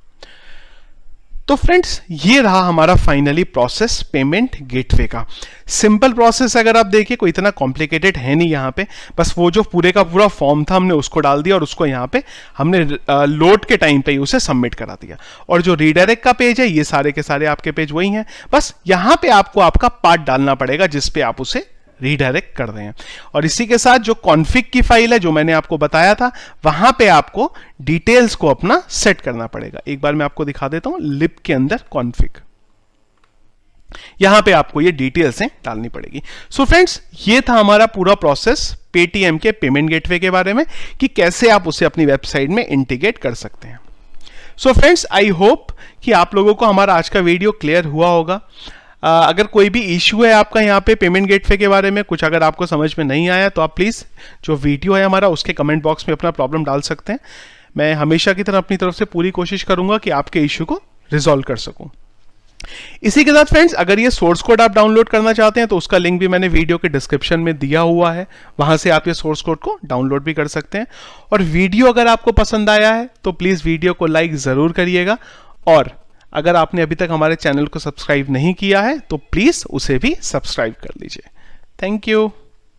तो फ्रेंड्स ये रहा हमारा फाइनली प्रोसेस पेमेंट गेटवे का। सिंपल प्रोसेस अगर आप देखिए, कोई इतना कॉम्प्लिकेटेड है नहीं यहाँ पे, बस वो जो पूरे का पूरा फॉर्म था हमने उसको डाल दिया और उसको यहाँ पे हमने लोड के टाइम पे ही उसे सबमिट करा दिया। और जो रीडायरेक्ट का पेज है ये सारे के सारे आपके पेज वही हैं, बस यहाँ पे आपको आपका पार्ट डालना पड़ेगा जिसपे आप उसे रीडायरेक्ट कर रहे हैं। और इसी के साथ जो कॉन्फिग की फाइल है जो मैंने आपको बताया था, वहां पे आपको डिटेल्स को अपना सेट करना पड़ेगा। एक बार मैं आपको दिखा देता हूं, लिब के अंदर कॉन्फिग, यहां पे आपको ये डिटेल्स डालनी पड़ेगी। सो फ्रेंड्स ये था हमारा पूरा प्रोसेस पेटीएम के पेमेंट गेटवे के बारे में, कि कैसे आप उसे अपनी वेबसाइट में इंटीग्रेट कर सकते हैं। सो फ्रेंड्स आई होप कि आप लोगों को हमारा आज का वीडियो क्लियर हुआ होगा। अगर कोई भी इश्यू है आपका यहाँ पे पेमेंट गेटवे के बारे में, कुछ अगर आपको समझ में नहीं आया, तो आप प्लीज़ जो वीडियो है हमारा उसके कमेंट बॉक्स में अपना प्रॉब्लम डाल सकते हैं। मैं हमेशा की तरह अपनी तरफ से पूरी कोशिश करूंगा कि आपके इश्यू को रिजॉल्व कर सकूं। इसी के साथ फ्रेंड्स अगर ये सोर्स कोड आप डाउनलोड करना चाहते हैं तो उसका लिंक भी मैंने वीडियो के डिस्क्रिप्शन में दिया हुआ है, वहां से आप ये सोर्स कोड को डाउनलोड भी कर सकते हैं। और वीडियो अगर आपको पसंद आया है तो प्लीज़ वीडियो को लाइक ज़रूर करिएगा, और अगर आपने अभी तक हमारे चैनल को सब्सक्राइब नहीं किया है तो प्लीज़ उसे भी सब्सक्राइब कर लीजिए। Thank you.